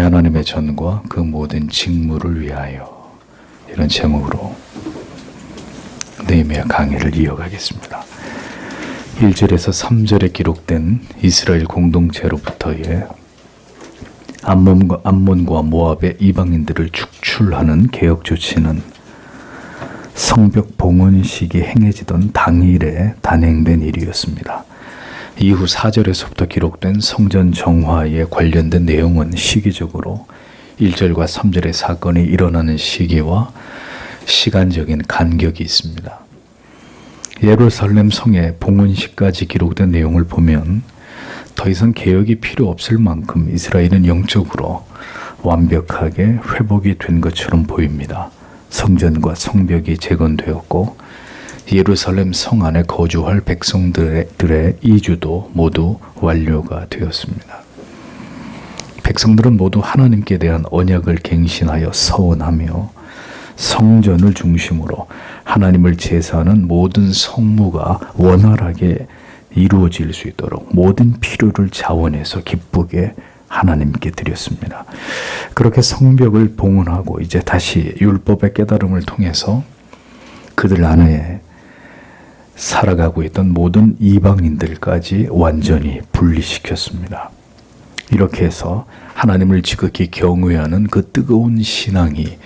하나님의 전과 그 모든 직무를 위하여, 이런 제목으로 느헤미야 강해를 이어가겠습니다. 1절에서 3절에 기록된 이스라엘 공동체로부터의 암몬과 모압의 이방인들을 축출하는 개혁 조치는 성벽 봉헌식이 행해지던 당일에 단행된 일이었습니다. 이후 4절에서부터 기록된 성전 정화에 관련된 내용은 시기적으로 1절과 3절의 사건이 일어나는 시기와 시간적인 간격이 있습니다. 예루살렘 성의 봉헌식까지 기록된 내용을 보면 더 이상 개혁이 필요 없을 만큼 이스라엘은 영적으로 완벽하게 회복이 된 것처럼 보입니다. 성전과 성벽이 재건되었고 예루살렘 성 안에 거주할 백성들의 이주도 모두 완료가 되었습니다. 백성들은 모두 하나님께 대한 언약을 갱신하여 서원하며 성전을 중심으로 하나님을 제사하는 모든 성무가 원활하게 이루어질 수 있도록 모든 필요를 자원해서 기쁘게 하나님께 드렸습니다. 그렇게 성벽을 봉헌하고 이제 다시 율법의 깨달음을 통해서 그들 안에 살아가고 있던 모든 이방인들까지 완전히 분리시켰습니다. 이렇게 해서 하나님을 지극히 경외하는 그 뜨거운 신앙이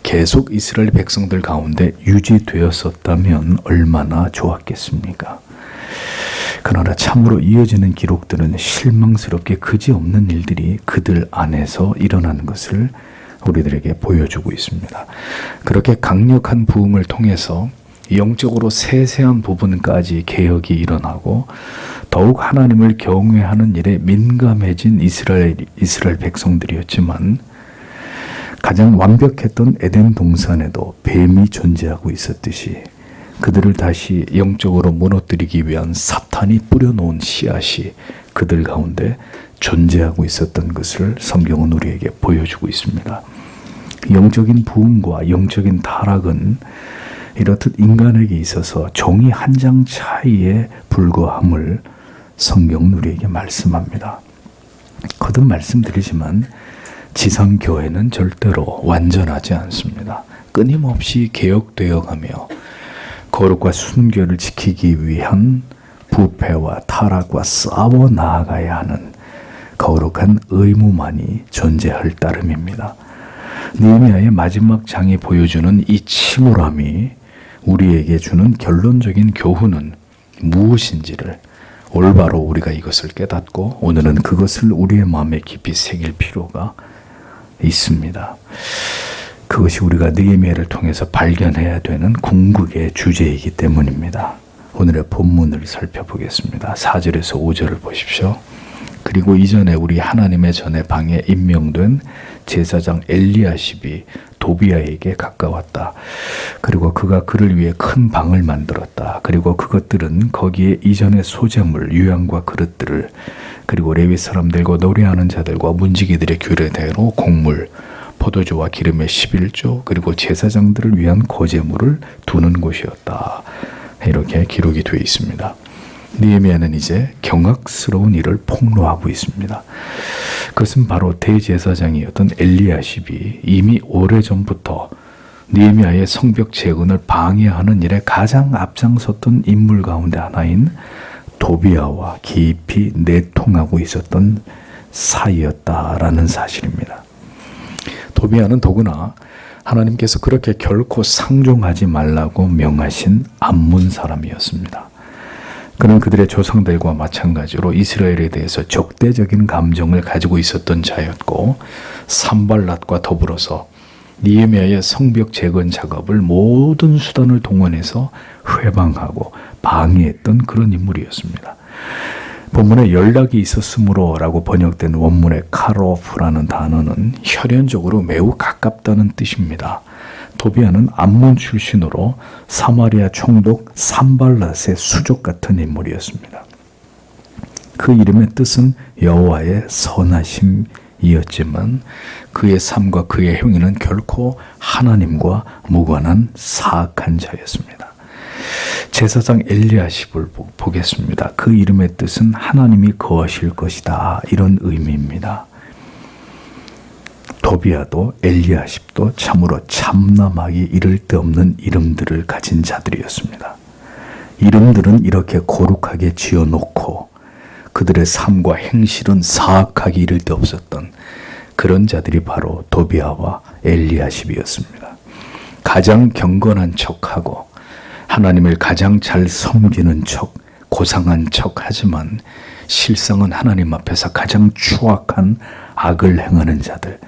계속 이스라엘 백성들 가운데 유지되었었다면 얼마나 좋았겠습니까? 그러나 참으로 이어지는 기록들은 실망스럽게 그지없는 일들이 그들 안에서 일어나는 것을 우리들에게 보여주고 있습니다. 그렇게 강력한 부흥을 통해서 영적으로 세세한 부분까지 개혁이 일어나고 더욱 하나님을 경외하는 일에 민감해진 이스라엘 백성들이었지만 가장 완벽했던 에덴 동산에도 뱀이 존재하고 있었듯이 그들을 다시 영적으로 무너뜨리기 위한 사탄이 뿌려놓은 씨앗이 그들 가운데 존재하고 있었던 것을 성경은 우리에게 보여주고 있습니다. 영적인 부흥과 영적인 타락은 이렇듯 인간에게 있어서 종이 한 장 차이에 불과함을 성경은 우리에게 말씀합니다. 거듭 말씀드리지만 지상교회는 절대로 완전하지 않습니다. 끊임없이 개혁되어 가며 거룩과 순결을 지키기 위한 부패와 타락과 싸워 나아가야 하는 거룩한 의무만이 존재할 따름입니다. 느헤미야의 마지막 장이 보여주는 이 침울함이 우리에게 주는 결론적인 교훈은 무엇인지를 올바로 우리가 이것을 깨닫고 오늘은 그것을 우리의 마음에 깊이 새길 필요가 있습니다. 그것이 우리가 느헤미야를 통해서 발견해야 되는 궁극의 주제이기 때문입니다. 오늘의 본문을 살펴보겠습니다. 4절에서 5절을 보십시오. 그리고 이전에 우리 하나님의 전에 방에 임명된 제사장 엘리야십이 도비야에게 가까웠다. 그리고 그가 그를 위해 큰 방을 만들었다. 그리고 그것들은 거기에 이전의 소재물, 유향과 그릇들을 그리고 레위 사람들과 노래하는 자들과 문지기들의 규례대로 곡물, 포도주와 기름의 11조 그리고 제사장들을 위한 거제물을 두는 곳이었다. 이렇게 기록이 되어 있습니다. 느헤미야는 이제 경악스러운 일을 폭로하고 있습니다. 그것은 바로 대제사장이었던 엘리야십이 이미 오래전부터 느헤미야의 성벽 재건을 방해하는 일에 가장 앞장섰던 인물 가운데 하나인 도비야와 깊이 내통하고 있었던 사이였다라는 사실입니다. 도비야는 더구나 하나님께서 그렇게 결코 상종하지 말라고 명하신 암몬 사람이었습니다. 그는 그들의 조상들과 마찬가지로 이스라엘에 대해서 적대적인 감정을 가지고 있었던 자였고 산발랏과 더불어서 느헤미야의 성벽 재건 작업을 모든 수단을 동원해서 회방하고 방해했던 그런 인물이었습니다. 본문에 연락이 있었으므로 라고 번역된 원문의 카로프라는 단어는 혈연적으로 매우 가깝다는 뜻입니다. 도비야는 암몬 출신으로 사마리아 총독 산발랏의 수족 같은 인물이었습니다. 그 이름의 뜻은 여호와의 선하심이었지만 그의 삶과 그의 행위는 결코 하나님과 무관한 사악한 자였습니다. 제사장 엘리야십을 보겠습니다. 그 이름의 뜻은 하나님이 거하실 것이다, 이런 의미입니다. 도비아도 엘리야십도 참으로 참남하기 이를 데 없는 이름들을 가진 자들이었습니다. 이름들은 이렇게 거룩하게 지어놓고 그들의 삶과 행실은 사악하기 이를 데 없었던 그런 자들이 바로 도비아와 엘리야십이었습니다. 가장 경건한 척하고 하나님을 가장 잘 섬기는 척, 고상한 척 하지만 실상은 하나님 앞에서 가장 추악한 악을 행하는 자들,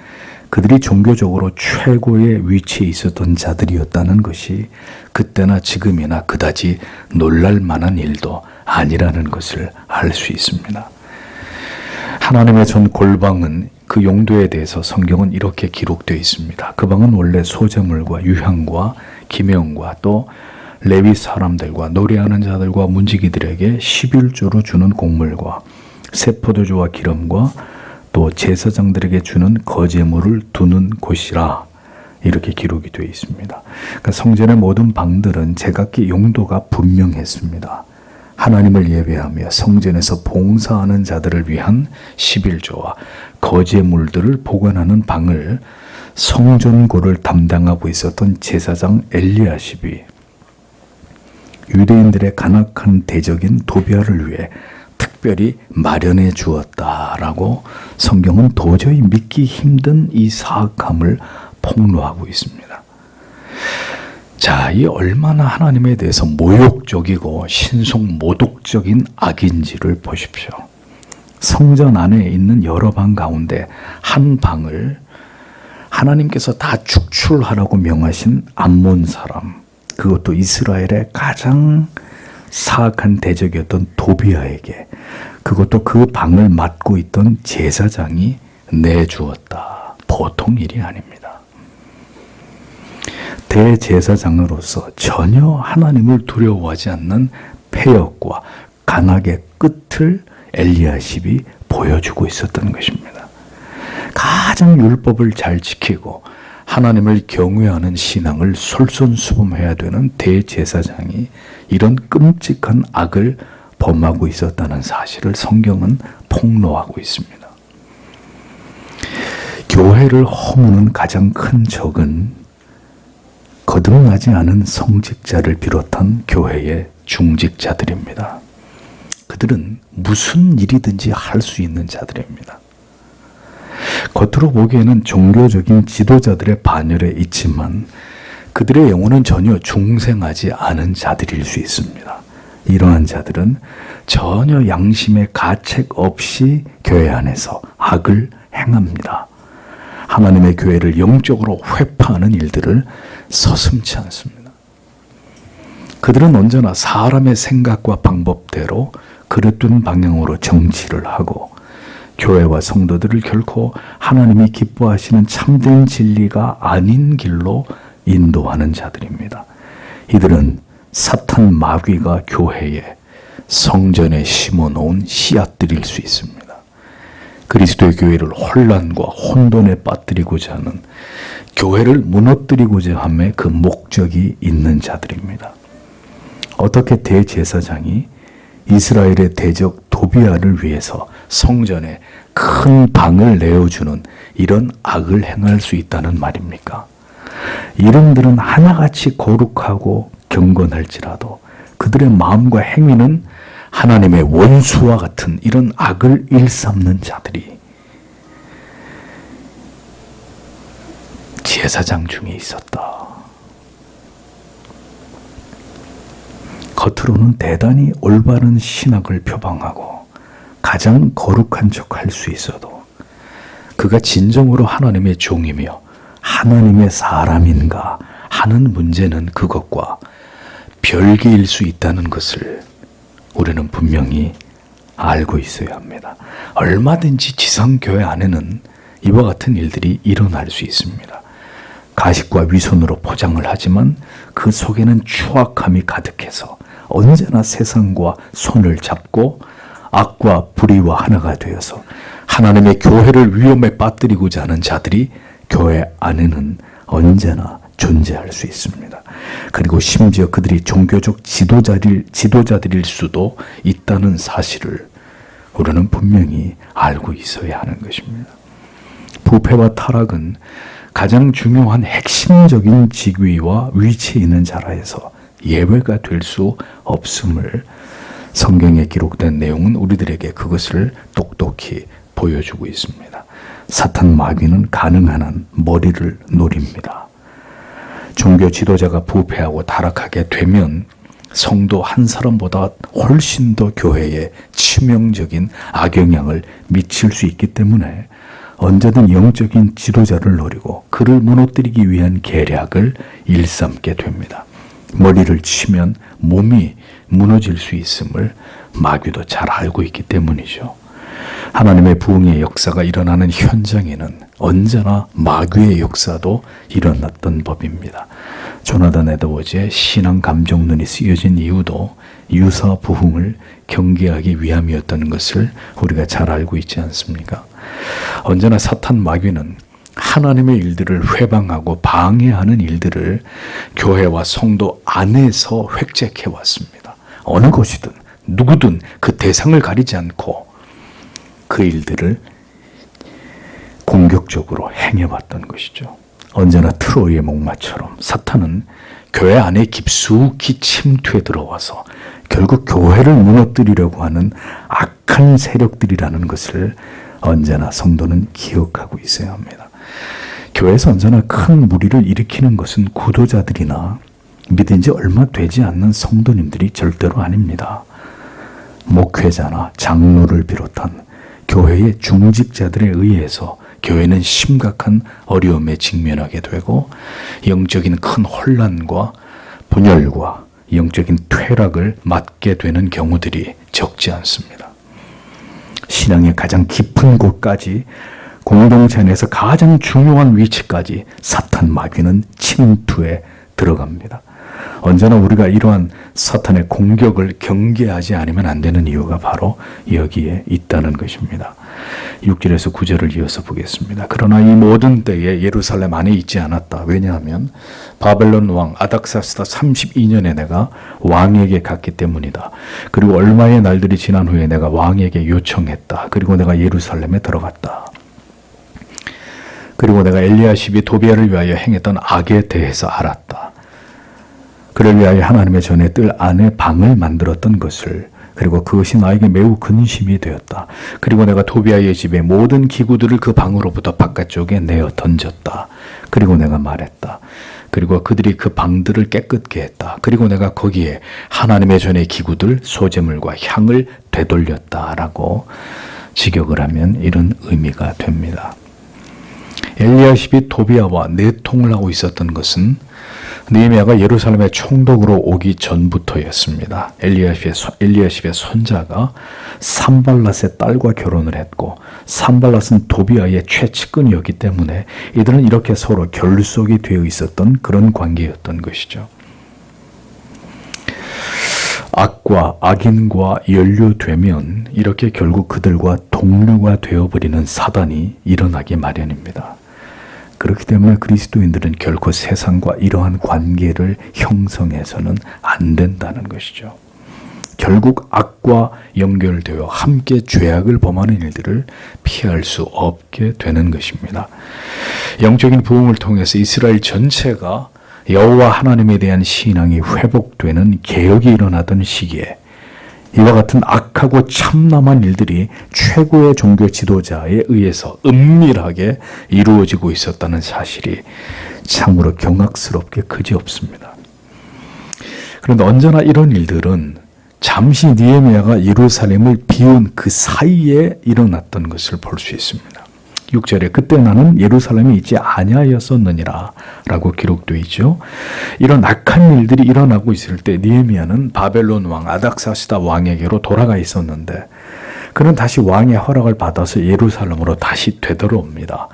그들이 종교적으로 최고의 위치에 있었던 자들이었다는 것이 그때나 지금이나 그다지 놀랄 만한 일도 아니라는 것을 알 수 있습니다. 하나님의 전 골방은 그 용도에 대해서 성경은 이렇게 기록되어 있습니다. 그 방은 원래 소재물과 유향과 기명과 또 레위 사람들과 노래하는 자들과 문지기들에게 11조로 주는 곡물과 새 포도주와 기름과 또 제사장들에게 주는 거제물을 두는 곳이라 이렇게 기록이 되어 있습니다. 그러니까 성전의 모든 방들은 제각기 용도가 분명했습니다. 하나님을 예배하며 성전에서 봉사하는 자들을 위한 11조와 거제물들을 보관하는 방을 성전고를 담당하고 있었던 제사장 엘리야십이 유대인들의 간악한 대적인 도비아를 위해 특별히 마련해 주었다라고 성경은 도저히 믿기 힘든 이 사악함을 폭로하고 있습니다. 자, 이 얼마나 하나님에 대해서 모욕적이고 신속모독적인 악인지를 보십시오. 성전 안에 있는 여러 방 가운데 한 방을 하나님께서 다 축출하라고 명하신 암몬 사람, 그것도 이스라엘의 가장 사악한 대적이었던 도비아에게, 그것도 그 방을 맡고 있던 제사장이 내주었다. 보통 일이 아닙니다. 대제사장으로서 전혀 하나님을 두려워하지 않는 패역과 간악의 끝을 엘리야십이 보여주고 있었던 것입니다. 가장 율법을 잘 지키고 하나님을 경외하는 신앙을 솔선수범해야 되는 대제사장이 이런 끔찍한 악을 범하고 있었다는 사실을 성경은 폭로하고 있습니다. 교회를 허무는 가장 큰 적은 거듭나지 않은 성직자를 비롯한 교회의 중직자들입니다. 그들은 무슨 일이든지 할 수 있는 자들입니다. 겉으로 보기에는 종교적인 지도자들의 반열에 있지만 그들의 영혼은 전혀 중생하지 않은 자들일 수 있습니다. 이러한 자들은 전혀 양심의 가책 없이 교회 안에서 악을 행합니다. 하나님의 교회를 영적으로 회파하는 일들을 서슴지 않습니다. 그들은 언제나 사람의 생각과 방법대로 그릇된 방향으로 정치를 하고 교회와 성도들을 결코 하나님이 기뻐하시는 참된 진리가 아닌 길로 인도하는 자들입니다. 이들은 사탄 마귀가 교회에 성전에 심어놓은 씨앗들일 수 있습니다. 그리스도의 교회를 혼란과 혼돈에 빠뜨리고자 하는, 교회를 무너뜨리고자 함의 그 목적이 있는 자들입니다. 어떻게 대제사장이 이스라엘의 대적 도비아를 위해서 성전에 큰 방을 내어주는 이런 악을 행할 수 있다는 말입니까? 이름들은 하나같이 거룩하고 경건할지라도 그들의 마음과 행위는 하나님의 원수와 같은 이런 악을 일삼는 자들이 제사장 중에 있었다. 겉으로는 대단히 올바른 신학을 표방하고 가장 거룩한 척 할 수 있어도 그가 진정으로 하나님의 종이며 하나님의 사람인가 하는 문제는 그것과 별개일 수 있다는 것을 우리는 분명히 알고 있어야 합니다. 얼마든지 지성교회 안에는 이와 같은 일들이 일어날 수 있습니다. 가식과 위선으로 포장을 하지만 그 속에는 추악함이 가득해서 언제나 세상과 손을 잡고 악과 불의와 하나가 되어서 하나님의 교회를 위험에 빠뜨리고자 하는 자들이 교회 안에는 언제나 존재할 수 있습니다. 그리고 심지어 그들이 종교적 지도자들일 수도 있다는 사실을 우리는 분명히 알고 있어야 하는 것입니다. 부패와 타락은 가장 중요한 핵심적인 직위와 위치에 있는 자라에서 예외가 될 수 없음을 성경에 기록된 내용은 우리들에게 그것을 똑똑히 보여주고 있습니다. 사탄 마귀는 가능한 한 머리를 노립니다. 종교 지도자가 부패하고 타락하게 되면 성도 한 사람보다 훨씬 더 교회에 치명적인 악영향을 미칠 수 있기 때문에 언제든 영적인 지도자를 노리고 그를 무너뜨리기 위한 계략을 일삼게 됩니다. 머리를 치면 몸이 무너질 수 있음을 마귀도 잘 알고 있기 때문이죠. 하나님의 부흥의 역사가 일어나는 현장에는 언제나 마귀의 역사도 일어났던 법입니다. 조나단 에드워즈의 신앙 감정론이 쓰여진 이유도 유사 부흥을 경계하기 위함이었던 것을 우리가 잘 알고 있지 않습니까? 언제나 사탄 마귀는 하나님의 일들을 회방하고 방해하는 일들을 교회와 성도 안에서 획책해 왔습니다. 어느 것이든 누구든 그 대상을 가리지 않고 그 일들을 공격적으로 행해왔던 것이죠. 언제나 트로이의 목마처럼 사탄은 교회 안에 깊숙이 침투해 들어와서 결국 교회를 무너뜨리려고 하는 악한 세력들이라는 것을 언제나 성도는 기억하고 있어야 합니다. 교회에서 언제나 큰 무리를 일으키는 것은 구도자들이나 믿은 지 얼마 되지 않는 성도님들이 절대로 아닙니다. 목회자나 장로를 비롯한 교회의 중직자들에 의해서 교회는 심각한 어려움에 직면하게 되고 영적인 큰 혼란과 분열과 영적인 퇴락을 맞게 되는 경우들이 적지 않습니다. 신앙의 가장 깊은 곳까지 공동체 안에서 가장 중요한 위치까지 사탄 마귀는 침투해 들어갑니다. 언제나 우리가 이러한 사탄의 공격을 경계하지 않으면 안 되는 이유가 바로 여기에 있다는 것입니다. 6절에서 9절을 이어서 보겠습니다. 그러나 이 모든 때에 예루살렘 안에 있지 않았다. 왜냐하면 바벨론 왕 아닥사스다 32년에 내가 왕에게 갔기 때문이다. 그리고 얼마의 날들이 지난 후에 내가 왕에게 요청했다. 그리고 내가 예루살렘에 들어갔다. 그리고 내가 엘리야십이 도비야를 위하여 행했던 악에 대해서 알았다. 그를 위하여 하나님의 전에 뜰 안에 방을 만들었던 것을, 그리고 그것이 나에게 매우 근심이 되었다. 그리고 내가 도비야의 집의 모든 기구들을 그 방으로부터 바깥쪽에 내어 던졌다. 그리고 내가 말했다. 그리고 그들이 그 방들을 깨끗게 했다. 그리고 내가 거기에 하나님의 전의 기구들, 소재물과 향을 되돌렸다라고 직역을 하면 이런 의미가 됩니다. 엘리야십이 도비야와 내통을 하고 있었던 것은 느헤미야가 예루살렘의 총독으로 오기 전부터였습니다. 엘리야십의 손자가 산발랏의 딸과 결혼을 했고 산발랏은 도비야의 최측근이었기 때문에 이들은 이렇게 서로 결속이 되어 있었던 그런 관계였던 것이죠. 악과 악인과 연루되면 이렇게 결국 그들과 동료가 되어버리는 사단이 일어나기 마련입니다. 그렇기 때문에 그리스도인들은 결코 세상과 이러한 관계를 형성해서는 안 된다는 것이죠. 결국 악과 연결되어 함께 죄악을 범하는 일들을 피할 수 없게 되는 것입니다. 영적인 부흥을 통해서 이스라엘 전체가 여호와 하나님에 대한 신앙이 회복되는 개혁이 일어나던 시기에 이와 같은 악하고 참남한 일들이 최고의 종교 지도자에 의해서 은밀하게 이루어지고 있었다는 사실이 참으로 경악스럽게 그지없습니다. 그런데 언제나 이런 일들은 잠시 느헤미야가 예루살렘을 비운 그 사이에 일어났던 것을 볼 수 있습니다. 6절에 그때 나는 예루살렘에 있지 아니하였었느니라 라고 기록되어 있죠. 이런 악한 일들이 일어나고 있을 때 느헤미야는 바벨론 왕 아닥사스다 왕에게로 돌아가 있었는데 그는 다시 왕의 허락을 받아서 예루살렘으로 다시 되돌아옵니다.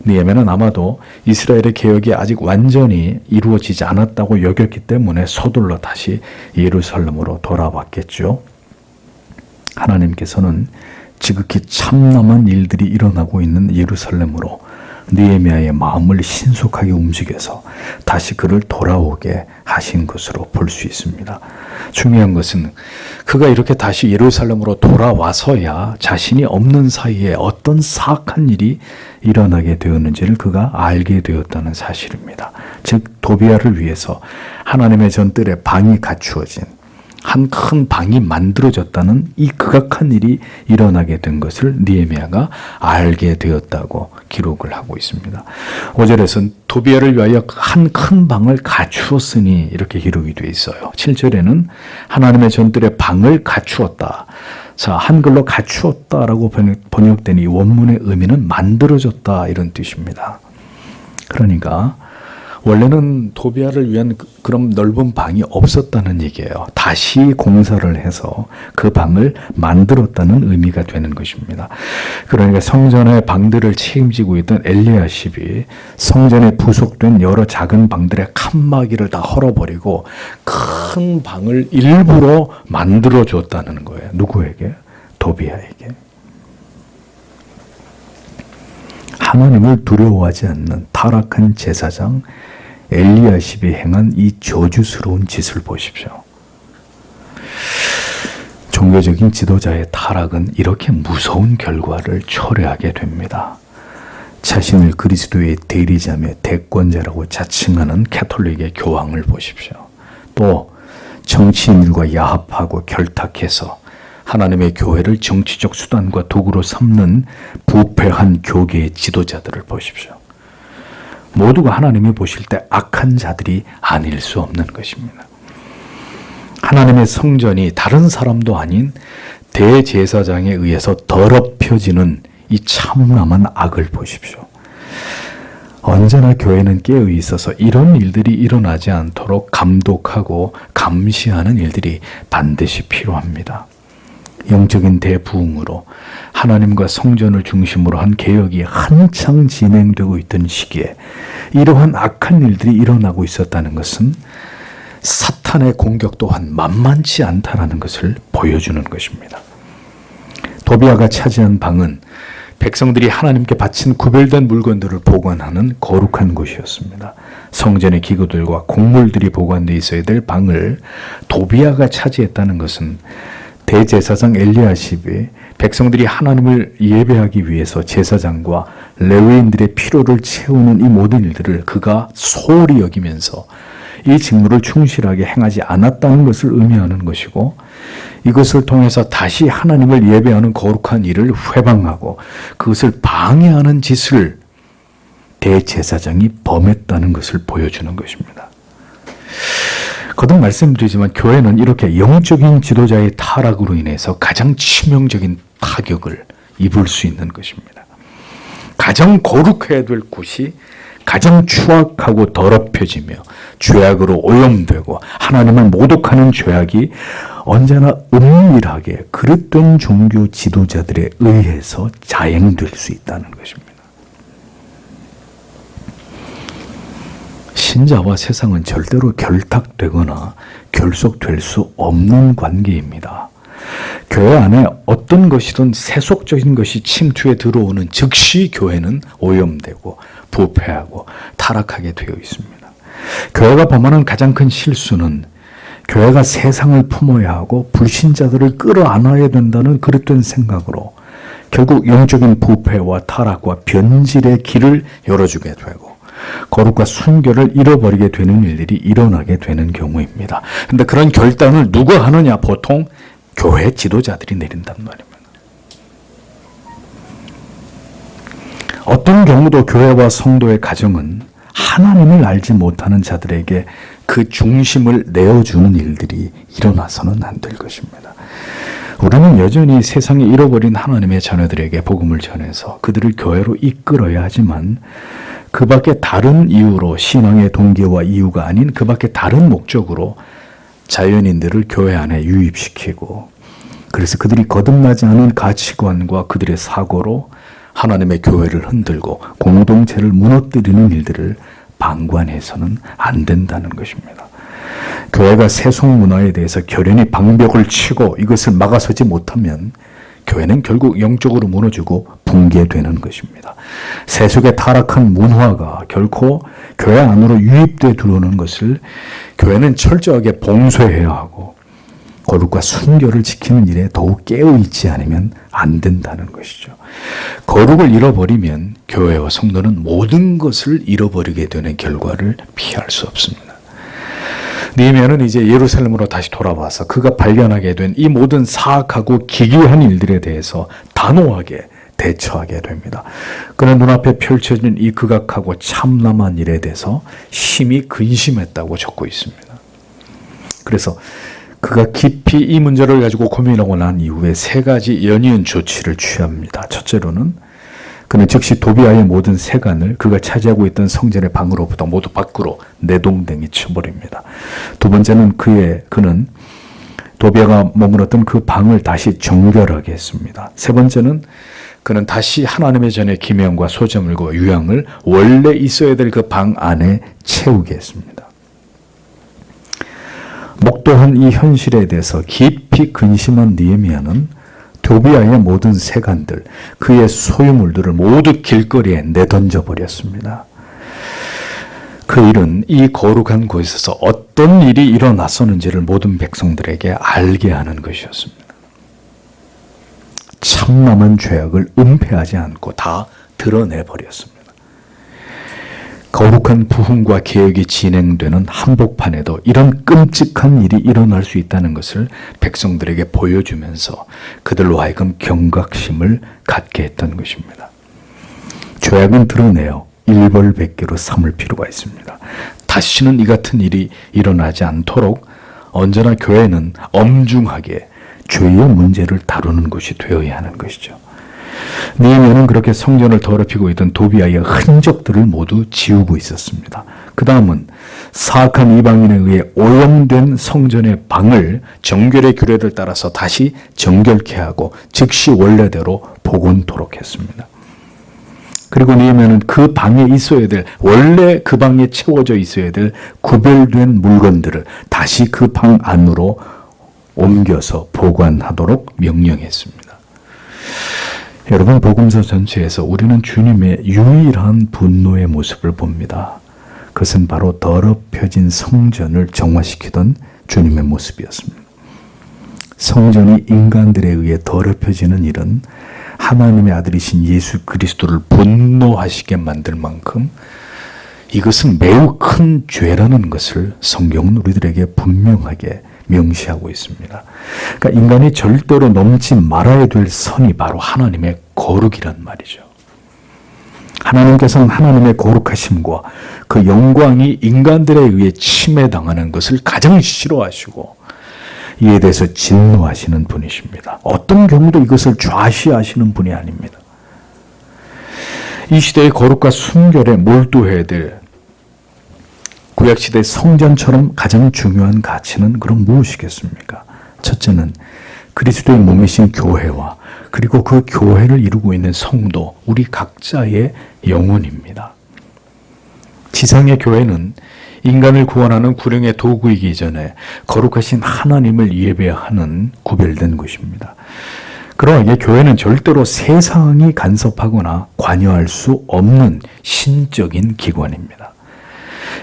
느헤미야는 아마도 이스라엘의 개혁이 아직 완전히 이루어지지 않았다고 여겼기 때문에 서둘러 다시 예루살렘으로 돌아왔겠죠. 하나님께서는 지극히 참남한 일들이 일어나고 있는 예루살렘으로 느헤미야의 마음을 신속하게 움직여서 다시 그를 돌아오게 하신 것으로 볼 수 있습니다. 중요한 것은 그가 이렇게 다시 예루살렘으로 돌아와서야 자신이 없는 사이에 어떤 사악한 일이 일어나게 되었는지를 그가 알게 되었다는 사실입니다. 즉 도비아를 위해서 하나님의 전뜰에 방이 갖추어진 한 큰 방이 만들어졌다는 이 극악한 일이 일어나게 된 것을 느헤미야가 알게 되었다고 기록을 하고 있습니다. 5절에서는 도비아를 위하여 한 큰 방을 갖추었으니 이렇게 기록이 되어 있어요. 7절에는 하나님의 전뜰에 방을 갖추었다. 자, 한글로 갖추었다라고 번역된 이 원문의 의미는 만들어졌다 이런 뜻입니다. 그러니까 원래는 도비아를 위한 그런 넓은 방이 없었다는 얘기예요. 다시 공사를 해서 그 방을 만들었다는 의미가 되는 것입니다. 그러니까 성전의 방들을 책임지고 있던 엘리야십이 성전에 부속된 여러 작은 방들의 칸막이를 다 헐어버리고 큰 방을 일부러 만들어 줬다는 거예요. 누구에게? 도비아에게. 하나님을 두려워하지 않는 타락한 제사장 엘리야십이 행한 이 저주스러운 짓을 보십시오. 종교적인 지도자의 타락은 이렇게 무서운 결과를 초래하게 됩니다. 자신을 그리스도의 대리자며 대권자라고 자칭하는 가톨릭의 교황을 보십시오. 또 정치인들과 야합하고 결탁해서 하나님의 교회를 정치적 수단과 도구로 삼는 부패한 교계의 지도자들을 보십시오. 모두가 하나님이 보실 때 악한 자들이 아닐 수 없는 것입니다. 하나님의 성전이 다른 사람도 아닌 대제사장에 의해서 더럽혀지는 이 참남한 악을 보십시오. 언제나 교회는 깨어 있어서 이런 일들이 일어나지 않도록 감독하고 감시하는 일들이 반드시 필요합니다. 영적인 대부흥으로 하나님과 성전을 중심으로 한 개혁이 한창 진행되고 있던 시기에 이러한 악한 일들이 일어나고 있었다는 것은 사탄의 공격 또한 만만치 않다라는 것을 보여주는 것입니다. 도비아가 차지한 방은 백성들이 하나님께 바친 구별된 물건들을 보관하는 거룩한 곳이었습니다. 성전의 기구들과 곡물들이 보관되어 있어야 될 방을 도비아가 차지했다는 것은 대제사장 엘리야십이 백성들이 하나님을 예배하기 위해서 제사장과 레위인들의 필요를 채우는 이 모든 일들을 그가 소홀히 여기면서 이 직무를 충실하게 행하지 않았다는 것을 의미하는 것이고, 이것을 통해서 다시 하나님을 예배하는 거룩한 일을 회방하고 그것을 방해하는 짓을 대제사장이 범했다는 것을 보여주는 것입니다. 거듭 말씀드리지만 교회는 이렇게 영적인 지도자의 타락으로 인해서 가장 치명적인 타격을 입을 수 있는 것입니다. 가장 거룩해야 될 곳이 가장 추악하고 더럽혀지며 죄악으로 오염되고 하나님을 모독하는 죄악이 언제나 은밀하게 그릇된 종교 지도자들에 의해서 자행될 수 있다는 것입니다. 신자와 세상은 절대로 결탁되거나 결속될 수 없는 관계입니다. 교회 안에 어떤 것이든 세속적인 것이 침투해 들어오는 즉시 교회는 오염되고 부패하고 타락하게 되어 있습니다. 교회가 범하는 가장 큰 실수는 교회가 세상을 품어야 하고 불신자들을 끌어안아야 된다는 그릇된 생각으로 결국 영적인 부패와 타락과 변질의 길을 열어주게 되고 거룩과 순결을 잃어버리게 되는 일들이 일어나게 되는 경우입니다. 그런데 그런 결단을 누가 하느냐? 보통 교회 지도자들이 내린단 말입니다. 어떤 경우도 교회와 성도의 가정은 하나님을 알지 못하는 자들에게 그 중심을 내어주는 일들이 일어나서는 안 될 것입니다. 우리는 여전히 세상에 잃어버린 하나님의 자녀들에게 복음을 전해서 그들을 교회로 이끌어야 하지만 그 밖에 다른 이유로, 신앙의 동기와 이유가 아닌 그 밖에 다른 목적으로 자연인들을 교회 안에 유입시키고, 그래서 그들이 거듭나지 않은 가치관과 그들의 사고로 하나님의 교회를 흔들고 공동체를 무너뜨리는 일들을 방관해서는 안 된다는 것입니다. 교회가 세속 문화에 대해서 결연히 방벽을 치고 이것을 막아서지 못하면 교회는 결국 영적으로 무너지고 붕괴되는 것입니다. 세속의 타락한 문화가 결코 교회 안으로 유입돼 들어오는 것을 교회는 철저하게 봉쇄해야 하고, 거룩과 순결을 지키는 일에 더욱 깨어있지 않으면 안 된다는 것이죠. 거룩을 잃어버리면 교회와 성도는 모든 것을 잃어버리게 되는 결과를 피할 수 없습니다. 느헤미야는 이제 예루살렘으로 다시 돌아와서 그가 발견하게 된 이 모든 사악하고 기괴한 일들에 대해서 단호하게 대처하게 됩니다. 그는 눈앞에 펼쳐진 이 극악하고 참남한 일에 대해서 심히 근심했다고 적고 있습니다. 그래서 그가 깊이 이 문제를 가지고 고민하고 난 이후에 세 가지 연이은 조치를 취합니다. 첫째로는 그는 즉시 도비아의 모든 세간을 그가 차지하고 있던 성전의 방으로부터 모두 밖으로 내동댕이 쳐버립니다. 두 번째는 그는 도비아가 머물었던 그 방을 다시 정결하게 했습니다. 세 번째는 그는 다시 하나님의 전에 기명과 소재물과 유향을 원래 있어야 될 그 방 안에 채우게 했습니다. 목도한 이 현실에 대해서 깊이 근심한 느헤미야는 도비아의 모든 세간들, 그의 소유물들을 모두 길거리에 내던져 버렸습니다. 그 일은 이 거룩한 곳에서 어떤 일이 일어났었는지를 모든 백성들에게 알게 하는 것이었습니다. 참남한 죄악을 은폐하지 않고 다 드러내버렸습니다. 거룩한 부흥과 개혁이 진행되는 한복판에도 이런 끔찍한 일이 일어날 수 있다는 것을 백성들에게 보여주면서 그들로 하여금 경각심을 갖게 했던 것입니다. 죄악은 드러내어 일벌백계로 삼을 필요가 있습니다. 다시는 이 같은 일이 일어나지 않도록 언제나 교회는 엄중하게 죄의 문제를 다루는 것이 되어야 하는 것이죠. 느헤미야는 그렇게 성전을 더럽히고 있던 도비아의 흔적들을 모두 지우고 있었습니다. 그 다음은 사악한 이방인에 의해 오염된 성전의 방을 정결의 규례를 따라서 다시 정결케 하고 즉시 원래대로 복원토록 했습니다. 그리고 느헤미야는 그 방에 있어야 될, 원래 그 방에 채워져 있어야 될 구별된 물건들을 다시 그 방 안으로 옮겨서 보관하도록 명령했습니다. 여러분, 복음서 전체에서 우리는 주님의 유일한 분노의 모습을 봅니다. 그것은 바로 더럽혀진 성전을 정화시키던 주님의 모습이었습니다. 성전이 인간들에 의해 더럽혀지는 일은 하나님의 아들이신 예수 그리스도를 분노하시게 만들 만큼 이것은 매우 큰 죄라는 것을 성경은 우리들에게 분명하게 명시하고 있습니다. 그러니까 인간이 절대로 넘지 말아야 될 선이 바로 하나님의 거룩이란 말이죠. 하나님께서는 하나님의 거룩하심과 그 영광이 인간들에 의해 침해당하는 것을 가장 싫어하시고 이에 대해서 진노하시는 분이십니다. 어떤 경우도 이것을 좌시하시는 분이 아닙니다. 이 시대의 거룩과 순결에 몰두해야 될 구약시대 성전처럼 가장 중요한 가치는 그럼 무엇이겠습니까? 첫째는 그리스도의 몸이신 교회와 그리고 그 교회를 이루고 있는 성도, 우리 각자의 영혼입니다. 지상의 교회는 인간을 구원하는 구령의 도구이기 전에 거룩하신 하나님을 예배하는 구별된 곳입니다. 그러하기에 교회는 절대로 세상이 간섭하거나 관여할 수 없는 신적인 기관입니다.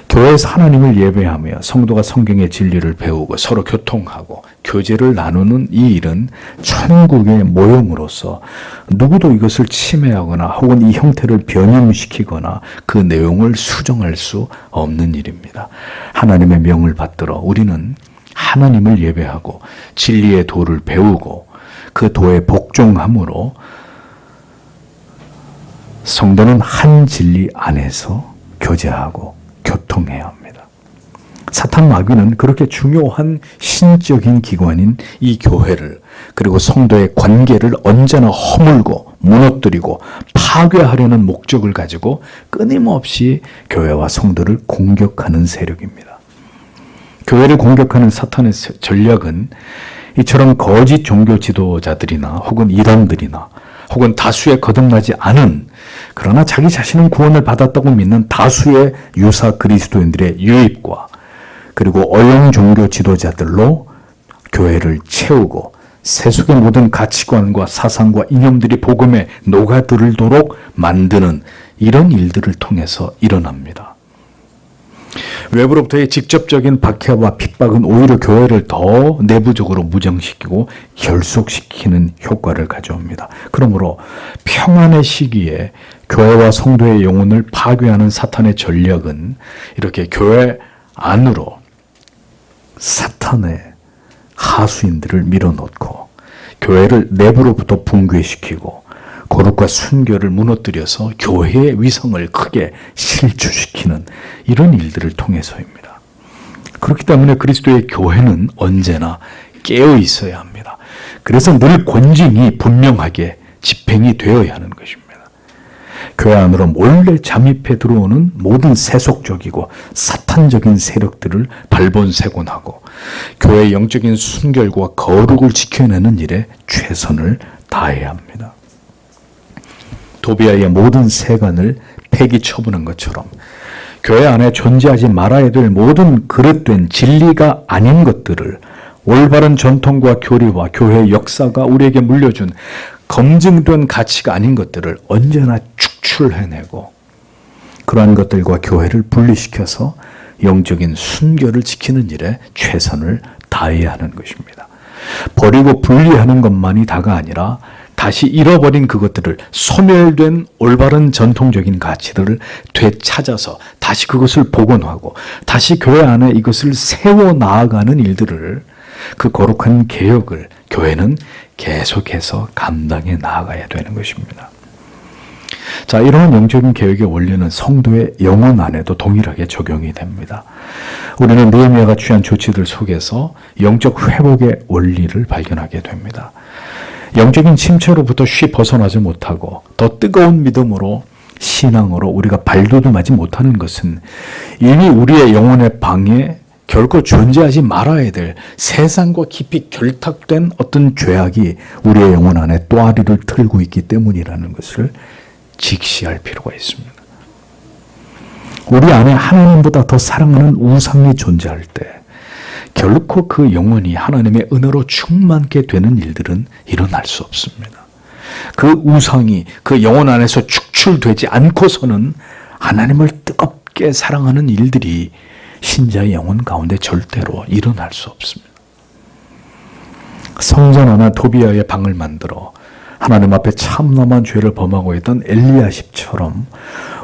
교회에서 하나님을 예배하며 성도가 성경의 진리를 배우고 서로 교통하고 교제를 나누는 이 일은 천국의 모형으로서 누구도 이것을 침해하거나 혹은 이 형태를 변형시키거나 그 내용을 수정할 수 없는 일입니다. 하나님의 명을 받들어 우리는 하나님을 예배하고 진리의 도를 배우고 그 도에 복종함으로 성도는 한 진리 안에서 교제하고 교통해야 합니다. 사탄 마귀는 그렇게 중요한 신적인 기관인 이 교회를 그리고 성도의 관계를 언제나 허물고 무너뜨리고 파괴하려는 목적을 가지고 끊임없이 교회와 성도를 공격하는 세력입니다. 교회를 공격하는 사탄의 전략은 이처럼 거짓 종교 지도자들이나 혹은 이단들이나 혹은 다수에 거듭나지 않은 그러나 자기 자신은 구원을 받았다고 믿는 다수의 유사 그리스도인들의 유입과 그리고 어용 종교 지도자들로 교회를 채우고 세속의 모든 가치관과 사상과 이념들이 복음에 녹아들도록 만드는 이런 일들을 통해서 일어납니다. 외부로부터의 직접적인 박해와 핍박은 오히려 교회를 더 내부적으로 무정시키고 결속시키는 효과를 가져옵니다. 그러므로 평안의 시기에 교회와 성도의 영혼을 파괴하는 사탄의 전략은 이렇게 교회 안으로 사탄의 하수인들을 밀어넣고 교회를 내부로부터 붕괴시키고 거룩과 순결을 무너뜨려서 교회의 위성을 크게 실추시키는 이런 일들을 통해서입니다. 그렇기 때문에 그리스도의 교회는 언제나 깨어 있어야 합니다. 그래서 늘 권징이 분명하게 집행이 되어야 하는 것입니다. 교회 안으로 몰래 잠입해 들어오는 모든 세속적이고 사탄적인 세력들을 발본색원하고 교회의 영적인 순결과 거룩을 지켜내는 일에 최선을 다해야 합니다. 도비아의 모든 세간을 폐기 처분한 것처럼 교회 안에 존재하지 말아야 될 모든 그릇된 진리가 아닌 것들을 올바른 전통과 교리와 교회의 역사가 우리에게 물려준 검증된 가치가 아닌 것들을 언제나 축출해내고 그러한 것들과 교회를 분리시켜서 영적인 순결을 지키는 일에 최선을 다해야 하는 것입니다. 버리고 분리하는 것만이 다가 아니라 다시 잃어버린 그것들을 소멸된 올바른 전통적인 가치들을 되찾아서 다시 그것을 복원하고 다시 교회 안에 이것을 세워 나아가는 일들을 그 거룩한 개혁을 교회는 계속해서 감당해 나아가야 되는 것입니다. 자, 이러한 영적인 개혁의 원리는 성도의 영혼 안에도 동일하게 적용이 됩니다. 우리는 느헤미야가 취한 조치들 속에서 영적 회복의 원리를 발견하게 됩니다. 영적인 침체로부터 쉬 벗어나지 못하고 더 뜨거운 믿음으로 신앙으로 우리가 발돋움하지 못하는 것은 이미 우리의 영혼의 방에 결코 존재하지 말아야 될 세상과 깊이 결탁된 어떤 죄악이 우리의 영혼 안에 또아리를 틀고 있기 때문이라는 것을 직시할 필요가 있습니다. 우리 안에 하나님보다 더 사랑하는 우상이 존재할 때 결코 그 영혼이 하나님의 은혜로 충만케 되는 일들은 일어날 수 없습니다. 그 우상이 그 영혼 안에서 축출되지 않고서는 하나님을 뜨겁게 사랑하는 일들이 신자의 영혼 가운데 절대로 일어날 수 없습니다. 성전 하나 도비아의 방을 만들어 하나님 앞에 참남한 죄를 범하고 있던 엘리야십처럼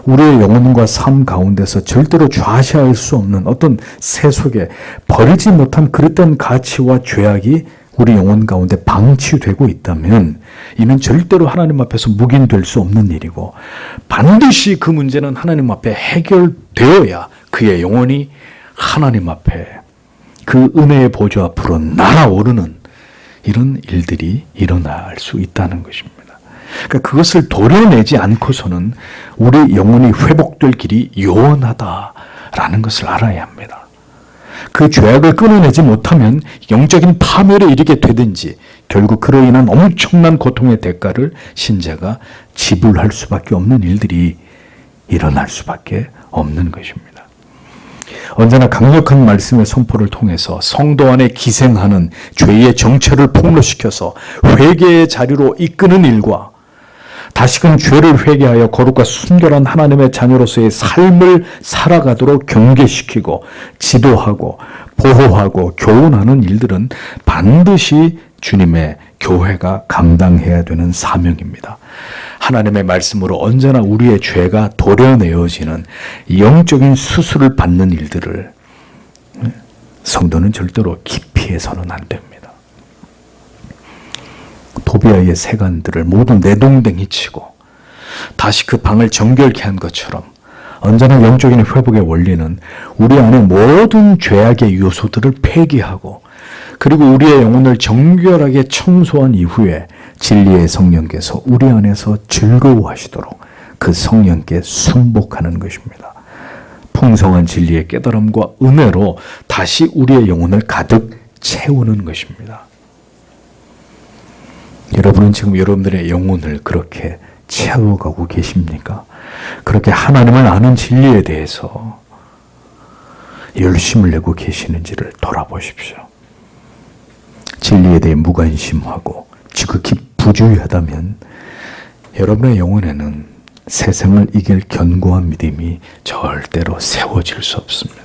우리의 영혼과 삶 가운데서 절대로 좌시할 수 없는 어떤 세속에 버리지 못한 그릇된 가치와 죄악이 우리 영혼 가운데 방치되고 있다면 이는 절대로 하나님 앞에서 묵인될 수 없는 일이고 반드시 그 문제는 하나님 앞에 해결되어야 그의 영혼이 하나님 앞에 그 은혜의 보좌 앞으로 날아오르는 이런 일들이 일어날 수 있다는 것입니다. 그러니까 그것을 도려내지 않고서는 우리 영혼이 회복될 길이 요원하다라는 것을 알아야 합니다. 그 죄악을 끊어내지 못하면 영적인 파멸에 이르게 되든지 결국 그로 인한 엄청난 고통의 대가를 신자가 지불할 수밖에 없는 일들이 일어날 수밖에 없는 것입니다. 언제나 강력한 말씀의 선포를 통해서 성도 안에 기생하는 죄의 정체를 폭로시켜서 회개의 자리로 이끄는 일과 다시금 죄를 회개하여 거룩과 순결한 하나님의 자녀로서의 삶을 살아가도록 경계시키고 지도하고 보호하고 교훈하는 일들은 반드시 주님의 교회가 감당해야 되는 사명입니다. 하나님의 말씀으로 언제나 우리의 죄가 도려내어지는 영적인 수술을 받는 일들을 성도는 절대로 기피해서는 안 됩니다. 도비아의 세간들을 모두 내동댕이 치고 다시 그 방을 정결케 한 것처럼 언제나 영적인 회복의 원리는 우리 안에 모든 죄악의 요소들을 폐기하고 그리고 우리의 영혼을 정결하게 청소한 이후에 진리의 성령께서 우리 안에서 즐거워하시도록 그 성령께 순복하는 것입니다. 풍성한 진리의 깨달음과 은혜로 다시 우리의 영혼을 가득 채우는 것입니다. 여러분은 지금 여러분들의 영혼을 그렇게 채워가고 계십니까? 그렇게 하나님을 아는 진리에 대해서 열심을 내고 계시는지를 돌아보십시오. 진리에 대해 무관심하고 지극히 부주의하다면 여러분의 영혼에는 세상을 이길 견고한 믿음이 절대로 세워질 수 없습니다.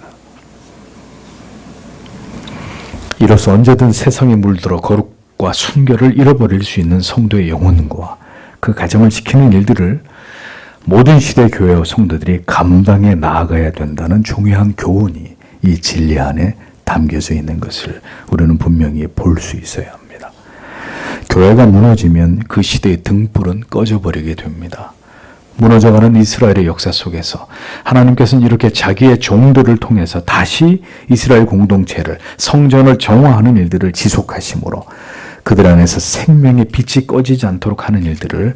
이로써 언제든 세상에 물들어 거룩과 순결을 잃어버릴 수 있는 성도의 영혼과 그 가정을 지키는 일들을 모든 시대 교회와 성도들이 감당해 나아가야 된다는 중요한 교훈이 이 진리 안에 담겨져 있는 것을 우리는 분명히 볼 수 있어야 합니다. 교회가 무너지면 그 시대의 등불은 꺼져버리게 됩니다. 무너져가는 이스라엘의 역사 속에서 하나님께서는 이렇게 자기의 종들을 통해서 다시 이스라엘 공동체를, 성전을 정화하는 일들을 지속하심으로 그들 안에서 생명의 빛이 꺼지지 않도록 하는 일들을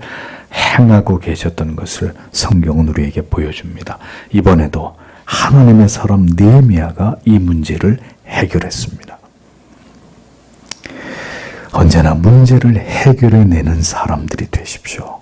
행하고 계셨던 것을 성경은 우리에게 보여줍니다. 이번에도 하나님의 사람 느헤미야가 이 문제를 해결했습니다. 언제나 문제를 해결해내는 사람들이 되십시오.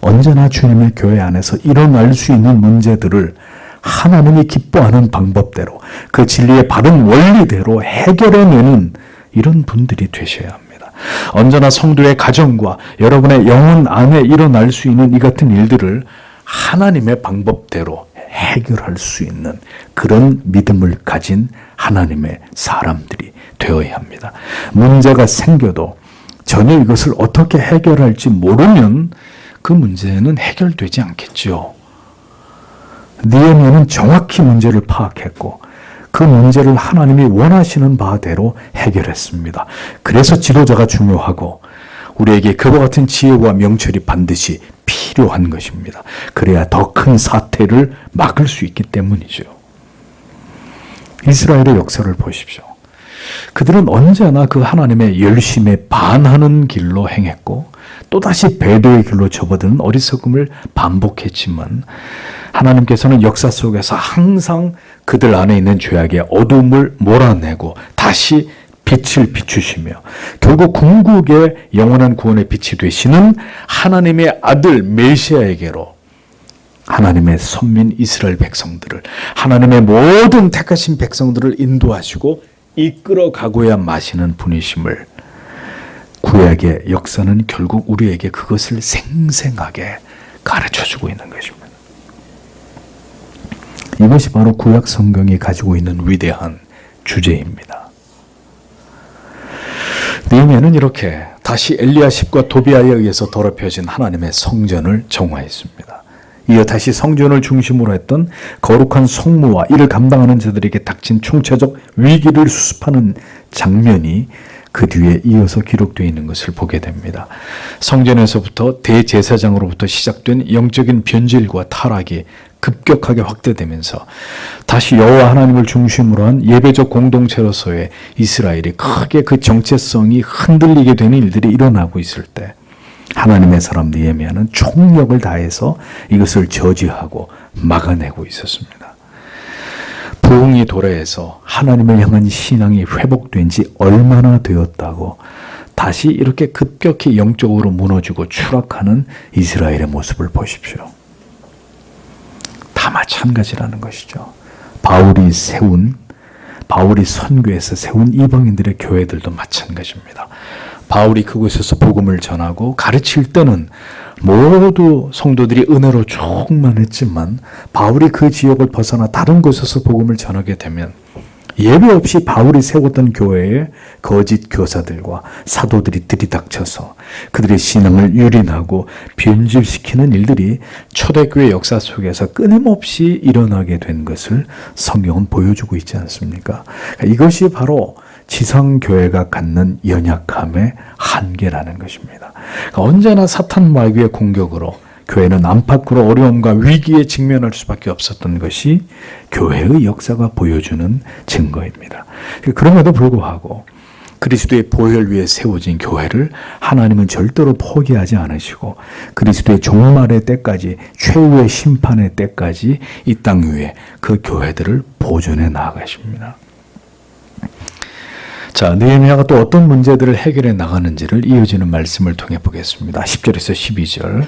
언제나 주님의 교회 안에서 일어날 수 있는 문제들을 하나님이 기뻐하는 방법대로, 그 진리의 바른 원리대로 해결해내는 이런 분들이 되셔야 합니다. 언제나 성도의 가정과 여러분의 영혼 안에 일어날 수 있는 이 같은 일들을 하나님의 방법대로 해결할 수 있는 그런 믿음을 가진 하나님의 사람들이 되어야 합니다. 문제가 생겨도 전혀 이것을 어떻게 해결할지 모르면 그 문제는 해결되지 않겠죠. 느헤미야는 정확히 문제를 파악했고 그 문제를 하나님이 원하시는 바대로 해결했습니다. 그래서 지도자가 중요하고 우리에게 그와 같은 지혜와 명철이 반드시 필요한 것입니다. 그래야 더 큰 사태를 막을 수 있기 때문이죠. 이스라엘의 역사를 보십시오. 그들은 언제나 그 하나님의 열심에 반하는 길로 행했고 또다시 배도의 길로 접어드는 어리석음을 반복했지만 하나님께서는 역사 속에서 항상 그들 안에 있는 죄악의 어둠을 몰아내고 다시 빛을 비추시며 결국 궁극의 영원한 구원의 빛이 되시는 하나님의 아들 메시아에게로 하나님의 선민 이스라엘 백성들을, 하나님의 모든 택하신 백성들을 인도하시고 이끌어가고야 마시는 분이심을 구약의 역사는 결국 우리에게 그것을 생생하게 가르쳐주고 있는 것입니다. 이것이 바로 구약 성경이 가지고 있는 위대한 주제입니다. 느헤미야는 이렇게 다시 엘리야십과 도비아에 의해서 더럽혀진 하나님의 성전을 정화했습니다. 이어 다시 성전을 중심으로 했던 거룩한 성무와 이를 감당하는 자들에게 닥친 총체적 위기를 수습하는 장면이 그 뒤에 이어서 기록되어 있는 것을 보게 됩니다. 성전에서부터 대제사장으로부터 시작된 영적인 변질과 타락이 급격하게 확대되면서 다시 여호와 하나님을 중심으로 한 예배적 공동체로서의 이스라엘이 크게 그 정체성이 흔들리게 되는 일들이 일어나고 있을 때 하나님의 사람 느헤미야는 총력을 다해서 이것을 저지하고 막아내고 있었습니다. 부흥이 도래해서 하나님을 향한 신앙이 회복된 지 얼마나 되었다고 다시 이렇게 급격히 영적으로 무너지고 추락하는 이스라엘의 모습을 보십시오. 다 마찬가지라는 것이죠. 바울이 선교해서 세운 이방인들의 교회들도 마찬가지입니다. 바울이 그곳에서 복음을 전하고 가르칠 때는 모두 성도들이 은혜로 충만했지만 바울이 그 지역을 벗어나 다른 곳에서 복음을 전하게 되면 예외 없이 바울이 세웠던 교회에 거짓 교사들과 사도들이 들이닥쳐서 그들의 신앙을 유린하고 변질시키는 일들이 초대교회 역사 속에서 끊임없이 일어나게 된 것을 성경은 보여주고 있지 않습니까? 이것이 바로 지상교회가 갖는 연약함의 한계라는 것입니다. 언제나 사탄 마귀의 공격으로 교회는 안팎으로 어려움과 위기에 직면할 수밖에 없었던 것이 교회의 역사가 보여주는 증거입니다. 그럼에도 불구하고 그리스도의 보혈 위에 세워진 교회를 하나님은 절대로 포기하지 않으시고 그리스도의 종말의 때까지, 최후의 심판의 때까지 이 땅 위에 그 교회들을 보존해 나아가십니다. 자, 느헤미야가 또 어떤 문제들을 해결해 나가는지를 이어지는 말씀을 통해 보겠습니다. 10절에서 12절.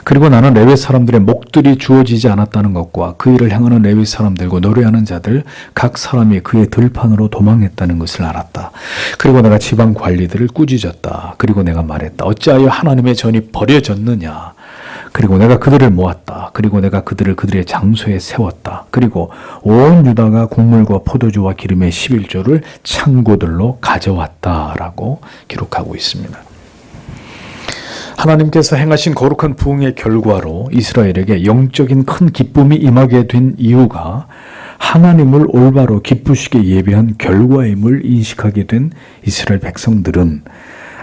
그리고 나는 레위 사람들의 목들이 주어지지 않았다는 것과 그 일을 행하는 레위 사람들과 노래하는 자들 각 사람이 그의 들판으로 도망했다는 것을 알았다. 그리고 내가 지방 관리들을 꾸짖었다. 그리고 내가 말했다. 어찌하여 하나님의 전이 버려졌느냐. 그리고 내가 그들을 모았다. 그리고 내가 그들을 그들의 장소에 세웠다. 그리고 온 유다가 곡물과 포도주와 기름의 11조를 창고들로 가져왔다라고 기록하고 있습니다. 하나님께서 행하신 거룩한 부흥의 결과로 이스라엘에게 영적인 큰 기쁨이 임하게 된 이유가 하나님을 올바로 기쁘시게 예배한 결과임을 인식하게 된 이스라엘 백성들은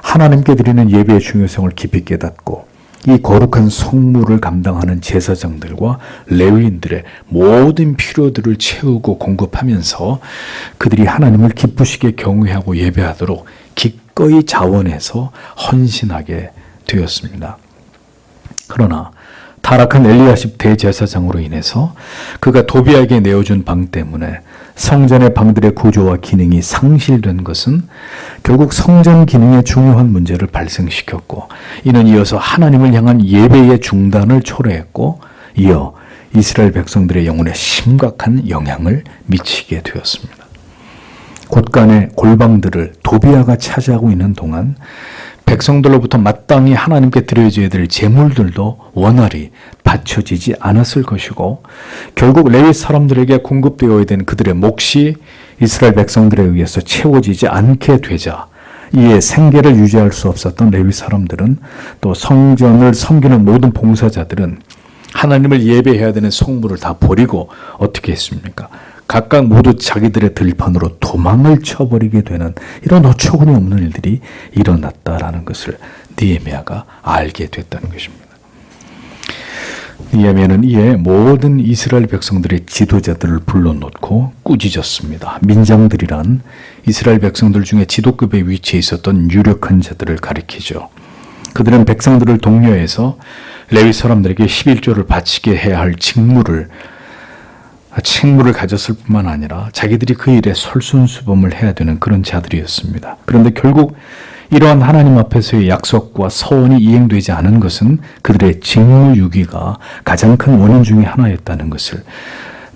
하나님께 드리는 예배의 중요성을 깊이 깨닫고 이 거룩한 성물을 감당하는 제사장들과 레위인들의 모든 필요들을 채우고 공급하면서 그들이 하나님을 기쁘시게 경외하고 예배하도록 기꺼이 자원해서 헌신하게 되었습니다. 그러나 타락한 엘리야십 대제사장으로 인해서 그가 도비아에게 내어준 방 때문에 성전의 방들의 구조와 기능이 상실된 것은 결국 성전 기능의 중요한 문제를 발생시켰고, 이는 이어서 하나님을 향한 예배의 중단을 초래했고, 이어 이스라엘 백성들의 영혼에 심각한 영향을 미치게 되었습니다. 곳간의 골방들을 도비아가 차지하고 있는 동안 백성들로부터 마땅히 하나님께 드려져야 될 제물들도 원활히 바쳐지지 않았을 것이고, 결국 레위 사람들에게 공급되어야 된 그들의 몫이 이스라엘 백성들에 의해서 채워지지 않게 되자 이에 생계를 유지할 수 없었던 레위 사람들은, 또 성전을 섬기는 모든 봉사자들은 하나님을 예배해야 되는 성물을 다 버리고 어떻게 했습니까? 각각 모두 자기들의 들판으로 도망을 쳐버리게 되는 이런 어처구니 없는 일들이 일어났다라는 것을 느헤미야가 알게 됐다는 것입니다. 느헤미야는 이에 모든 이스라엘 백성들의 지도자들을 불러놓고 꾸짖었습니다. 민장들이란 이스라엘 백성들 중에 지도급의 위치에 있었던 유력한 자들을 가리키죠. 그들은 백성들을 독려해서 레위 사람들에게 11조를 바치게 해야 할 직무를 가졌을 뿐만 아니라 자기들이 그 일에 솔선수범을 해야 되는 그런 자들이었습니다. 그런데 결국 이러한 하나님 앞에서의 약속과 서원이 이행되지 않은 것은 그들의 직무유기가 가장 큰 원인 중에 하나였다는 것을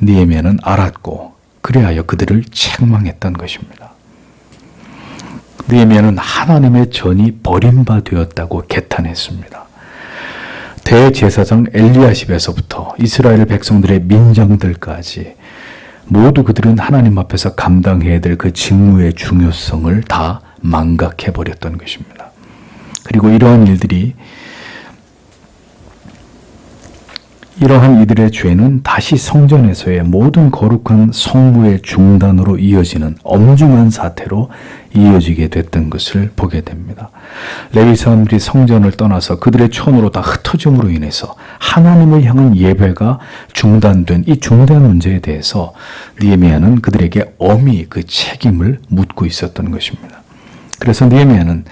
느헤미야는 알았고, 그리하여 그들을 책망했던 것입니다. 느헤미야는 하나님의 전이 버림받았다고 개탄했습니다. 대제사장 엘리야십에서부터 이스라엘 백성들의 민장들까지 모두 그들은 하나님 앞에서 감당해야 될 그 직무의 중요성을 다 망각해버렸던 것입니다. 그리고 이러한 이들의 죄는 다시 성전에서의 모든 거룩한 성무의 중단으로 이어지는 엄중한 사태로 이어지게 됐던 것을 보게 됩니다. 레위 사람들이 성전을 떠나서 그들의 촌으로 다 흩어짐으로 인해서 하나님을 향한 예배가 중단된 이 중대한 문제에 대해서 느헤미야는 그들에게 엄히 그 책임을 묻고 있었던 것입니다. 그래서 느헤미야는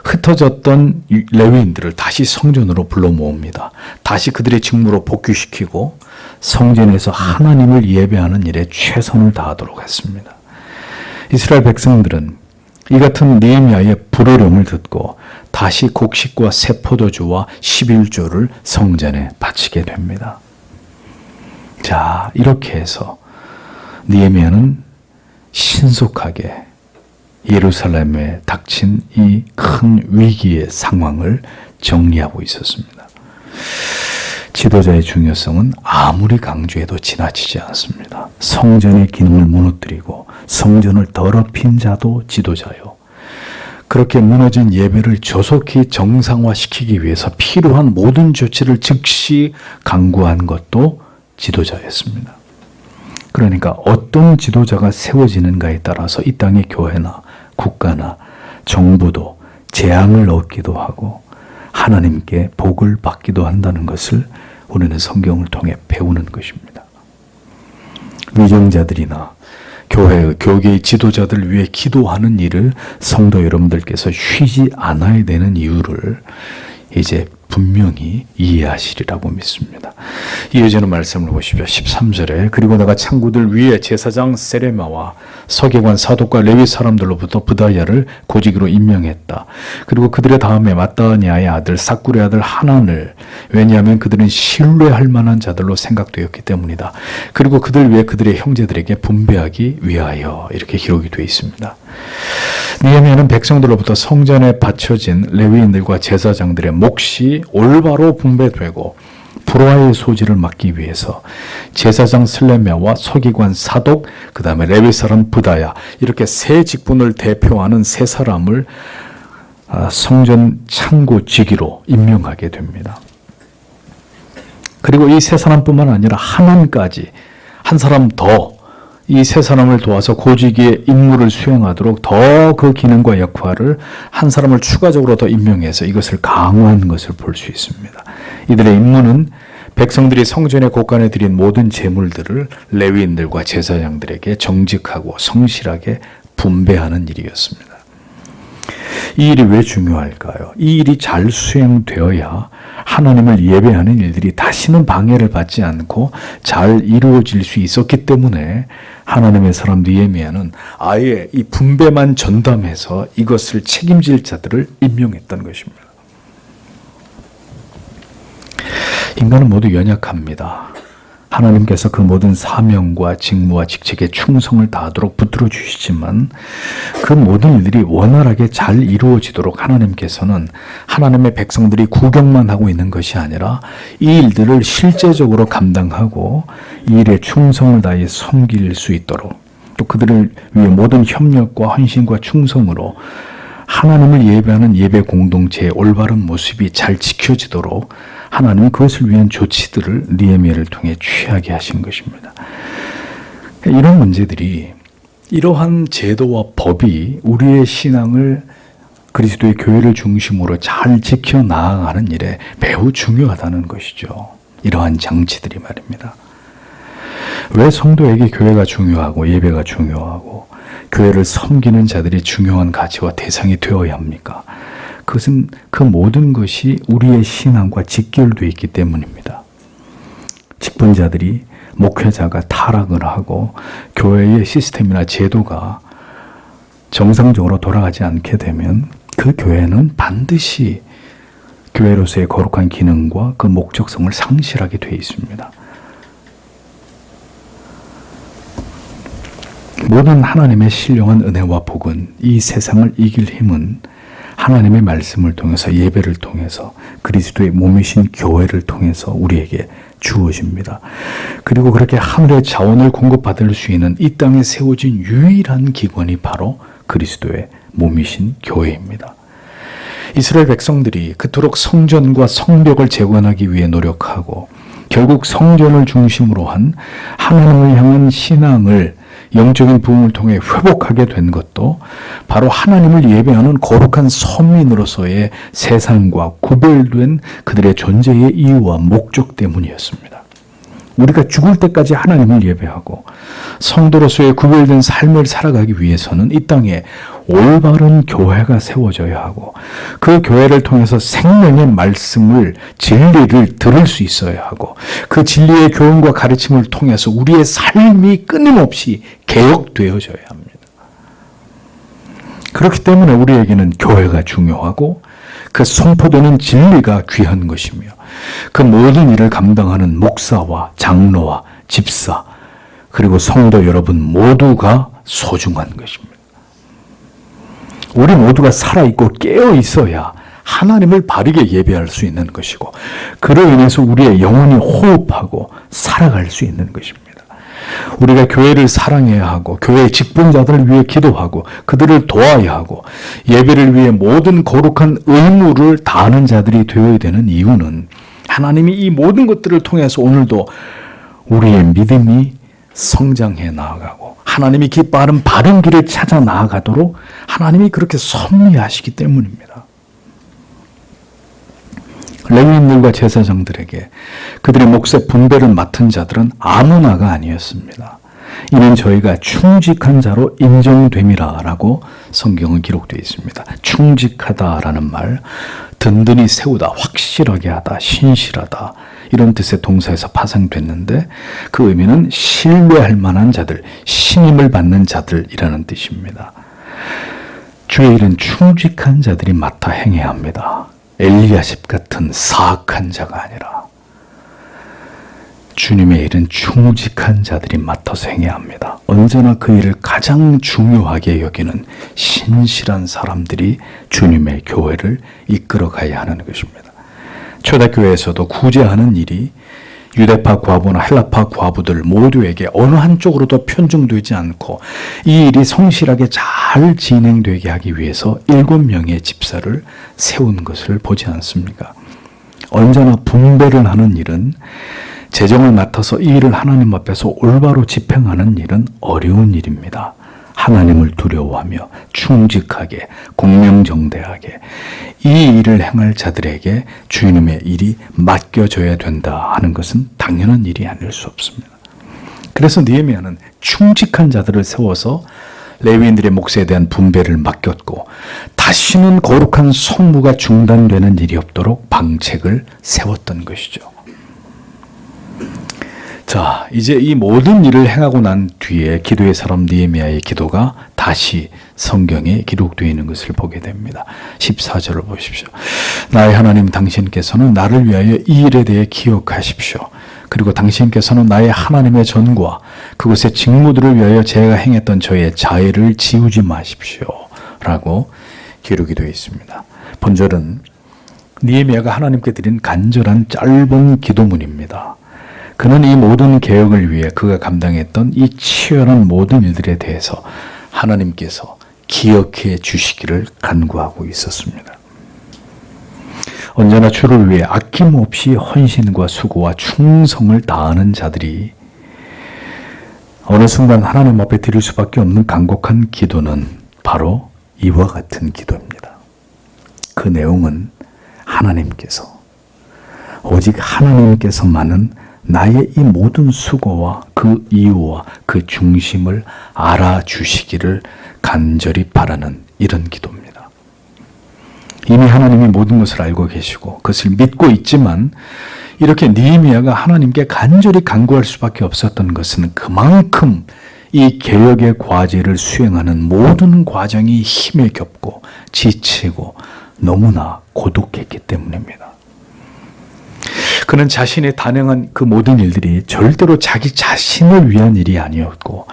흩어졌던 레위인들을 다시 성전으로 불러 모읍니다. 다시 그들의 직무로 복귀시키고 성전에서 하나님을 예배하는 일에 최선을 다하도록 했습니다. 이스라엘 백성들은 이 같은 느헤미야의 불호령을 듣고 다시 곡식과 새 포도주와 11조를 성전에 바치게 됩니다. 자, 이렇게 해서 느헤미야는 신속하게 예루살렘에 닥친 이 큰 위기의 상황을 정리하고 있었습니다. 지도자의 중요성은 아무리 강조해도 지나치지 않습니다. 성전의 기능을 무너뜨리고 성전을 더럽힌 자도 지도자요. 그렇게 무너진 예배를 조속히 정상화시키기 위해서 필요한 모든 조치를 즉시 강구한 것도 지도자였습니다. 그러니까 어떤 지도자가 세워지는가에 따라서 이 땅의 교회나 국가나 정부도 재앙을 얻기도 하고 하나님께 복을 받기도 한다는 것을 우리는 성경을 통해 배우는 것입니다. 위정자들이나 교계의 지도자들 위해 기도하는 일을 성도 여러분들께서 쉬지 않아야 되는 이유를 이제 분명히 이해하시리라고 믿습니다. 이어지는 말씀을 보십시오. 13절에 그리고 내가 창구들 위에 제사장 세레마와 서기관 사독과 레위 사람들로부터 부다야를 고지기로 임명했다. 그리고 그들의 다음에 마따냐의 아들 삭굴의 아들 하난을, 왜냐하면 그들은 신뢰할 만한 자들로 생각되었기 때문이다. 그리고 그들 위에 그들의 형제들에게 분배하기 위하여, 이렇게 기록이 되어 있습니다. 느헤미야는 백성들로부터 성전에 바쳐진 레위인들과 제사장들의 몫이 올바로 분배되고 불화의 소지를 막기 위해서 제사장 슬레미야와 서기관 사독, 그 다음에 레위 사람 부다야, 이렇게 세 직분을 대표하는 세 사람을 성전 창구 지기로 임명하게 됩니다. 그리고 이 세 사람뿐만 아니라 하만까지 한 사람 더, 이 세 사람을 도와서 고지기의 임무를 수행하도록 더 그 기능과 역할을 한 사람을 추가적으로 더 임명해서 이것을 강화한 것을 볼 수 있습니다. 이들의 임무는 백성들이 성전에 곳간에 드린 모든 제물들을 레위인들과 제사장들에게 정직하고 성실하게 분배하는 일이었습니다. 이 일이 왜 중요할까요? 이 일이 잘 수행되어야 하나님을 예배하는 일들이 다시는 방해를 받지 않고 잘 이루어질 수 있었기 때문에 하나님의 사람 느헤미야는 아예 이 분배만 전담해서 이것을 책임질 자들을 임명했던 것입니다. 인간은 모두 연약합니다. 하나님께서 그 모든 사명과 직무와 직책에 충성을 다하도록 붙들어 주시지만 그 모든 일들이 원활하게 잘 이루어지도록 하나님께서는 하나님의 백성들이 구경만 하고 있는 것이 아니라 이 일들을 실제적으로 감당하고 이 일에 충성을 다해 섬길 수 있도록, 또 그들을 위해 모든 협력과 헌신과 충성으로 하나님을 예배하는 예배 공동체의 올바른 모습이 잘 지켜지도록 하나님은 그것을 위한 조치들을 느헤미야를 통해 취하게 하신 것입니다. 이런 문제들이, 이러한 제도와 법이 우리의 신앙을, 그리스도의 교회를 중심으로 잘 지켜나가는 일에 매우 중요하다는 것이죠. 이러한 장치들이 말입니다. 왜 성도에게 교회가 중요하고 예배가 중요하고 교회를 섬기는 자들이 중요한 가치와 대상이 되어야 합니까? 그것은 그 모든 것이 우리의 신앙과 직결되어 있기 때문입니다. 직분자들이, 목회자가 타락을 하고 교회의 시스템이나 제도가 정상적으로 돌아가지 않게 되면 그 교회는 반드시 교회로서의 거룩한 기능과 그 목적성을 상실하게 되어 있습니다. 모든 하나님의 신령한 은혜와 복은, 이 세상을 이길 힘은 하나님의 말씀을 통해서, 예배를 통해서, 그리스도의 몸이신 교회를 통해서 우리에게 주어집니다. 그리고 그렇게 하늘의 자원을 공급받을 수 있는 이 땅에 세워진 유일한 기관이 바로 그리스도의 몸이신 교회입니다. 이스라엘 백성들이 그토록 성전과 성벽을 재건하기 위해 노력하고 결국 성전을 중심으로 한 하나님을 향한 신앙을, 영적인 부흥을 통해 회복하게 된 것도 바로 하나님을 예배하는 거룩한 선민으로서의 세상과 구별된 그들의 존재의 이유와 목적 때문이었습니다. 우리가 죽을 때까지 하나님을 예배하고 성도로서의 구별된 삶을 살아가기 위해서는 이 땅에 올바른 교회가 세워져야 하고 그 교회를 통해서 생명의 말씀을, 진리를 들을 수 있어야 하고 그 진리의 교훈과 가르침을 통해서 우리의 삶이 끊임없이 개혁되어져야 합니다. 그렇기 때문에 우리에게는 교회가 중요하고 그 선포되는 진리가 귀한 것이며 그 모든 일을 감당하는 목사와 장로와 집사 그리고 성도 여러분 모두가 소중한 것입니다. 우리 모두가 살아있고 깨어있어야 하나님을 바르게 예배할 수 있는 것이고 그로 인해서 우리의 영혼이 호흡하고 살아갈 수 있는 것입니다. 우리가 교회를 사랑해야 하고 교회의 직분자들을 위해 기도하고 그들을 도와야 하고 예배를 위해 모든 거룩한 의무를 다하는 자들이 되어야 되는 이유는 하나님이 이 모든 것들을 통해서 오늘도 우리의 믿음이 성장해 나아가고 하나님이 기뻐하는 바른 길을 찾아 나아가도록 하나님이 그렇게 섭리하시기 때문입니다. 레위인들과 제사장들에게 그들의 몫의 분배를 맡은 자들은 아무나가 아니었습니다. 이는 저희가 충직한 자로 인정됨이라라고 성경은 기록되어 있습니다. 충직하다라는 말, 든든히 세우다, 확실하게 하다, 신실하다 이런 뜻의 동사에서 파생됐는데 그 의미는 신뢰할 만한 자들, 신임을 받는 자들이라는 뜻입니다. 주의 일은 충직한 자들이 맡아 행해야 합니다. 엘리야십 같은 사악한 자가 아니라 주님의 일은 충직한 자들이 맡아서 행해야 합니다. 언제나 그 일을 가장 중요하게 여기는 신실한 사람들이 주님의 교회를 이끌어 가야 하는 것입니다. 초대교회에서도 구제하는 일이 유대파 과부나 헬라파 과부들 모두에게 어느 한쪽으로도 편중되지 않고 이 일이 성실하게 잘 진행되게 하기 위해서 7명의 집사를 세운 것을 보지 않습니까? 언제나 분배를 하는 일은, 재정을 맡아서 이 일을 하나님 앞에서 올바로 집행하는 일은 어려운 일입니다. 하나님을 두려워하며 충직하게, 공명정대하게 이 일을 행할 자들에게 주님의 일이 맡겨져야 된다 하는 것은 당연한 일이 아닐 수 없습니다. 그래서 느헤미야는 충직한 자들을 세워서 레위인들의 몫에 대한 분배를 맡겼고, 다시는 거룩한 성무가 중단되는 일이 없도록 방책을 세웠던 것이죠. 자, 이제 이 모든 일을 행하고 난 뒤에 기도의 사람 느헤미야의 기도가 다시 성경에 기록되어 있는 것을 보게 됩니다. 14절을 보십시오. 나의 하나님, 당신께서는 나를 위하여 이 일에 대해 기억하십시오. 그리고 당신께서는 나의 하나님의 전과 그곳의 직무들을 위하여 제가 행했던 저의 자애를 지우지 마십시오. 라고 기록이 되어 있습니다. 본절은 느헤미야가 하나님께 드린 간절한 짧은 기도문입니다. 그는 이 모든 개혁을 위해 그가 감당했던 이 치열한 모든 일들에 대해서 하나님께서 기억해 주시기를 간구하고 있었습니다. 언제나 주를 위해 아낌없이 헌신과 수고와 충성을 다하는 자들이 어느 순간 하나님 앞에 드릴 수밖에 없는 간곡한 기도는 바로 이와 같은 기도입니다. 그 내용은 하나님께서, 오직 하나님께서만은 나의 이 모든 수고와 그 이유와 그 중심을 알아주시기를 간절히 바라는 이런 기도입니다. 이미 하나님이 모든 것을 알고 계시고 그것을 믿고 있지만, 이렇게 느헤미야가 하나님께 간절히 간구할 수밖에 없었던 것은 그만큼 이 개혁의 과제를 수행하는 모든 과정이 힘에 겹고 지치고 너무나 고독했기 때문입니다. 그는 자신의 단행한 그 모든 일들이 절대로 자기 자신을 위한 일이 아니었고,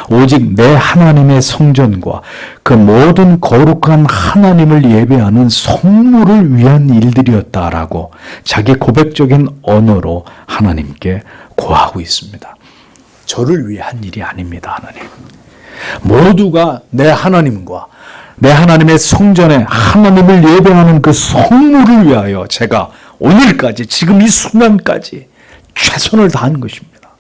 오직 내 하나님의 성전과 그 모든 거룩한 하나님을 예배하는 성물을 위한 일들이었다라고 자기 고백적인 언어로 하나님께 고하고 있습니다. 저를 위한 일이 아닙니다, 하나님. 모두가 내 하나님과 내 하나님의 성전에 하나님을 예배하는 그 성물을 위하여 제가 오늘까지, 지금 이 순간까지 최선을 다한 것입니다.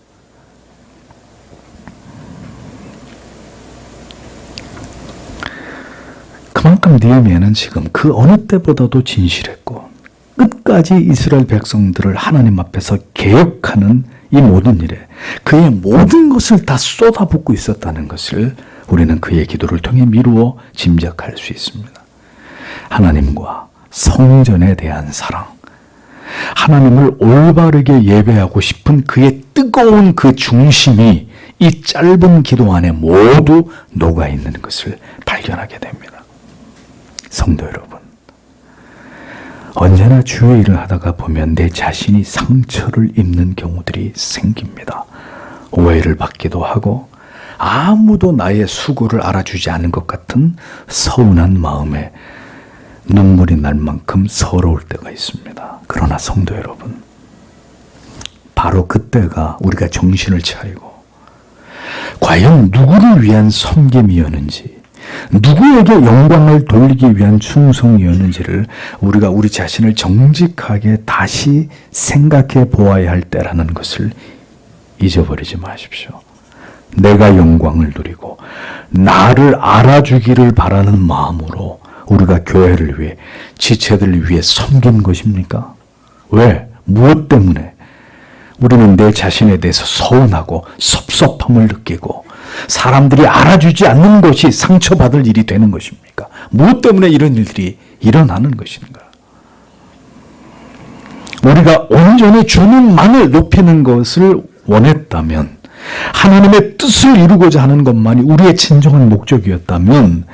그만큼 느헤미야는 지금 그 어느 때보다도 진실했고, 끝까지 이스라엘 백성들을 하나님 앞에서 개혁하는 이 모든 일에 그의 모든 것을 다 쏟아붓고 있었다는 것을 우리는 그의 기도를 통해 미루어 짐작할 수 있습니다. 하나님과 성전에 대한 사랑, 하나님을 올바르게 예배하고 싶은 그의 뜨거운 그 중심이 이 짧은 기도 안에 모두 녹아 있는 것을 발견하게 됩니다. 성도 여러분, 언제나 주의 일을 하다가 보면 내 자신이 상처를 입는 경우들이 생깁니다. 오해를 받기도 하고 아무도 나의 수고를 알아주지 않은 것 같은 서운한 마음에 눈물이 날 만큼 서러울 때가 있습니다. 그러나 성도 여러분, 바로 그때가 우리가 정신을 차리고 과연 누구를 위한 섬김이었는지, 누구에게 영광을 돌리기 위한 충성이었는지를 우리가 우리 자신을 정직하게 다시 생각해 보아야 할 때라는 것을 잊어버리지 마십시오. 내가 영광을 누리고 나를 알아주기를 바라는 마음으로 우리가 교회를 위해, 지체들을 위해 섬긴 것입니까? 왜? 무엇 때문에? 우리는 내 자신에 대해서 서운하고 섭섭함을 느끼고 사람들이 알아주지 않는 것이 상처받을 일이 되는 것입니까? 무엇 때문에 이런 일들이 일어나는 것인가? 우리가 온전히 주님만을 높이는 것을 원했다면, 하나님의 뜻을 이루고자 하는 것만이 우리의 진정한 목적이었다면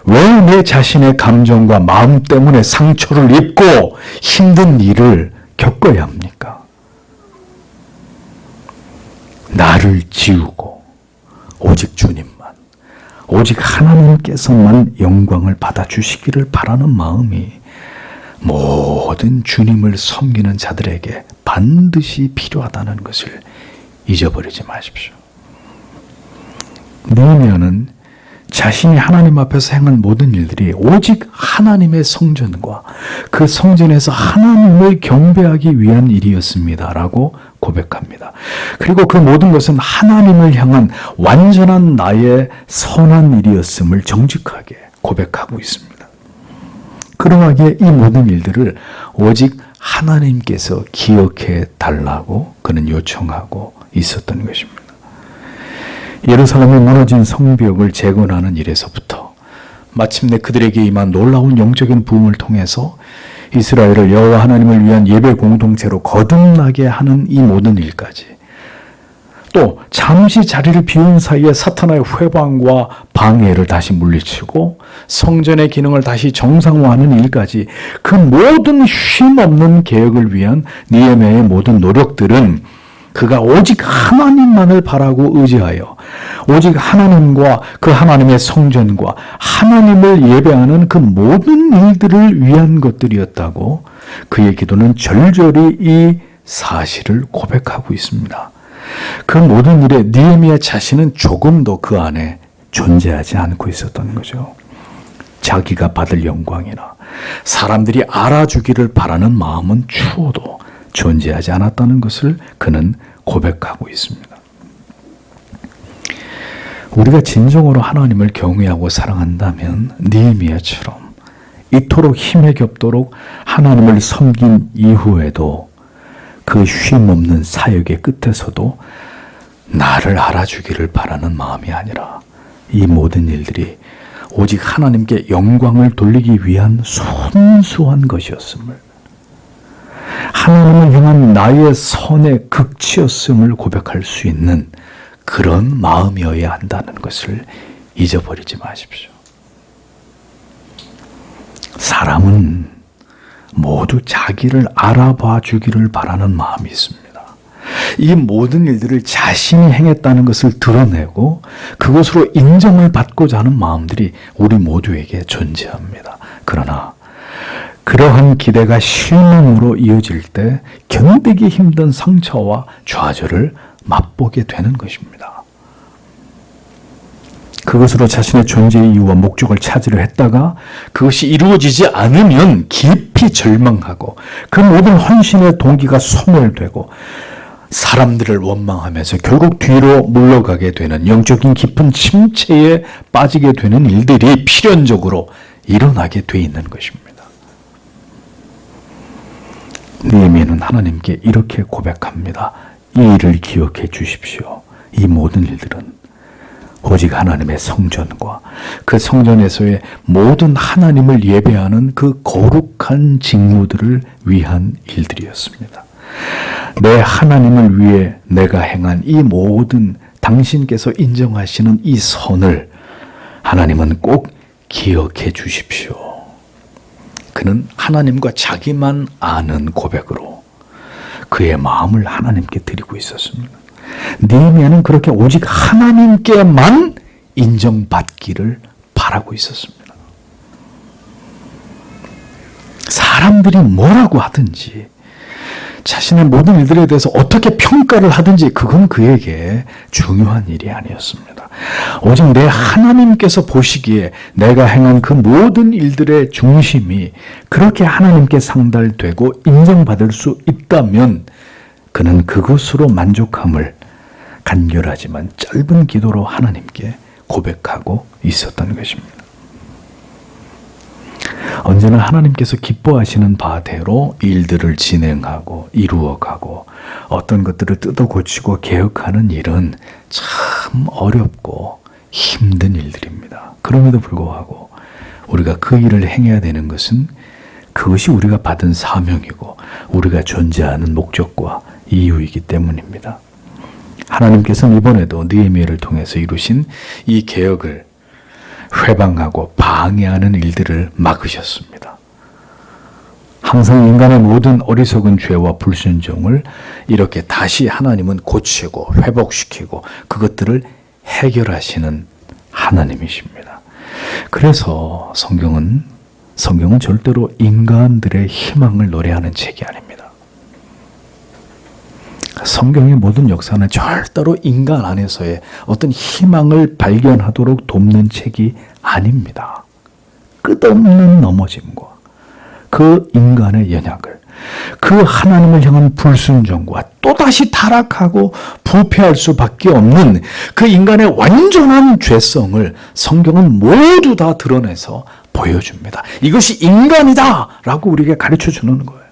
왜 내 자신의 감정과 마음 때문에 상처를 입고 힘든 일을 겪어야 합니까? 나를 지우고 오직 주님만, 오직 하나님께서만 영광을 받아주시기를 바라는 마음이 모든 주님을 섬기는 자들에게 반드시 필요하다는 것을 잊어버리지 마십시오. 느헤미야는 자신이 하나님 앞에서 행한 모든 일들이 오직 하나님의 성전과 그 성전에서 하나님을 경배하기 위한 일이었습니다라고 고백합니다. 그리고 그 모든 것은 하나님을 향한 완전한 나의 선한 일이었음을 정직하게 고백하고 있습니다. 그러하기에 이 모든 일들을 오직 하나님께서 기억해 달라고 그는 요청하고 있었던 것입니다. 예루살렘에 무너진 성벽을 재건하는 일에서부터 마침내 그들에게 임한 놀라운 영적인 부흥을 통해서 이스라엘을 여호와 하나님을 위한 예배 공동체로 거듭나게 하는 이 모든 일까지, 또 잠시 자리를 비운 사이에 사탄의 회방과 방해를 다시 물리치고 성전의 기능을 다시 정상화하는 일까지, 그 모든 쉼없는 개혁을 위한 느헤미야의 모든 노력들은 그가 오직 하나님만을 바라고 의지하여 오직 하나님과 그 하나님의 성전과 하나님을 예배하는 그 모든 일들을 위한 것들이었다고 그의 기도는 절절히 이 사실을 고백하고 있습니다. 그 모든 일에 느헤미야 자신은 조금도 그 안에 존재하지 않고 있었던 거죠. 자기가 받을 영광이나 사람들이 알아주기를 바라는 마음은 추호도 존재하지 않았다는 것을 그는 고백하고 있습니다. 우리가 진정으로 하나님을 경외하고 사랑한다면 느헤미야처럼 이토록 힘에 겹도록 하나님을 섬긴 이후에도 그 쉼없는 사역의 끝에서도 나를 알아주기를 바라는 마음이 아니라 이 모든 일들이 오직 하나님께 영광을 돌리기 위한 순수한 것이었음을, 하나님을 향한 나의 선의 극치였음을 고백할 수 있는 그런 마음이어야 한다는 것을 잊어버리지 마십시오. 사람은 모두 자기를 알아봐 주기를 바라는 마음이 있습니다. 이 모든 일들을 자신이 행했다는 것을 드러내고 그것으로 인정을 받고자 하는 마음들이 우리 모두에게 존재합니다. 그러나 그러한 기대가 실망으로 이어질 때 견디기 힘든 상처와 좌절을 맛보게 되는 것입니다. 그것으로 자신의 존재의 이유와 목적을 찾으려 했다가 그것이 이루어지지 않으면 깊이 절망하고 그 모든 헌신의 동기가 소멸되고 사람들을 원망하면서 결국 뒤로 물러가게 되는 영적인 깊은 침체에 빠지게 되는 일들이 필연적으로 일어나게 돼 있는 것입니다. 느헤미야는 하나님께 이렇게 고백합니다. 이 일을 기억해 주십시오. 이 모든 일들은 오직 하나님의 성전과 그 성전에서의 모든 하나님을 예배하는 그 거룩한 직무들을 위한 일들이었습니다. 내 하나님을 위해 내가 행한 이 모든 당신께서 인정하시는 이 선을 하나님은 꼭 기억해 주십시오. 그는 하나님과 자기만 아는 고백으로 그의 마음을 하나님께 드리고 있었습니다. 느헤미야는 그렇게 오직 하나님께만 인정받기를 바라고 있었습니다. 사람들이 뭐라고 하든지 자신의 모든 일들에 대해서 어떻게 평가를 하든지 그건 그에게 중요한 일이 아니었습니다. 오직 내 하나님께서 보시기에 내가 행한 그 모든 일들의 중심이 그렇게 하나님께 상달되고 인정받을 수 있다면 그는 그것으로 만족함을 간결하지만 짧은 기도로 하나님께 고백하고 있었던 것입니다. 언제나 하나님께서 기뻐하시는 바대로 일들을 진행하고 이루어가고 어떤 것들을 뜯어고치고 개혁하는 일은 참 어렵고 힘든 일들입니다. 그럼에도 불구하고 우리가 그 일을 행해야 되는 것은 그것이 우리가 받은 사명이고 우리가 존재하는 목적과 이유이기 때문입니다. 하나님께서는 이번에도 느헤미야를 통해서 이루신 이 개혁을 회방하고 방해하는 일들을 막으셨습니다. 항상 인간의 모든 어리석은 죄와 불순종을 이렇게 다시 하나님은 고치고 회복시키고 그것들을 해결하시는 하나님이십니다. 그래서 성경은 절대로 인간들의 희망을 노래하는 책이 아닙니다. 성경의 모든 역사는 절대로 인간 안에서의 어떤 희망을 발견하도록 돕는 책이 아닙니다. 끝없는 넘어짐과 그 인간의 연약을, 그 하나님을 향한 불순종과 또다시 타락하고 부패할 수밖에 없는 그 인간의 완전한 죄성을 성경은 모두 다 드러내서 보여줍니다. 이것이 인간이다 라고 우리에게 가르쳐 주는 거예요.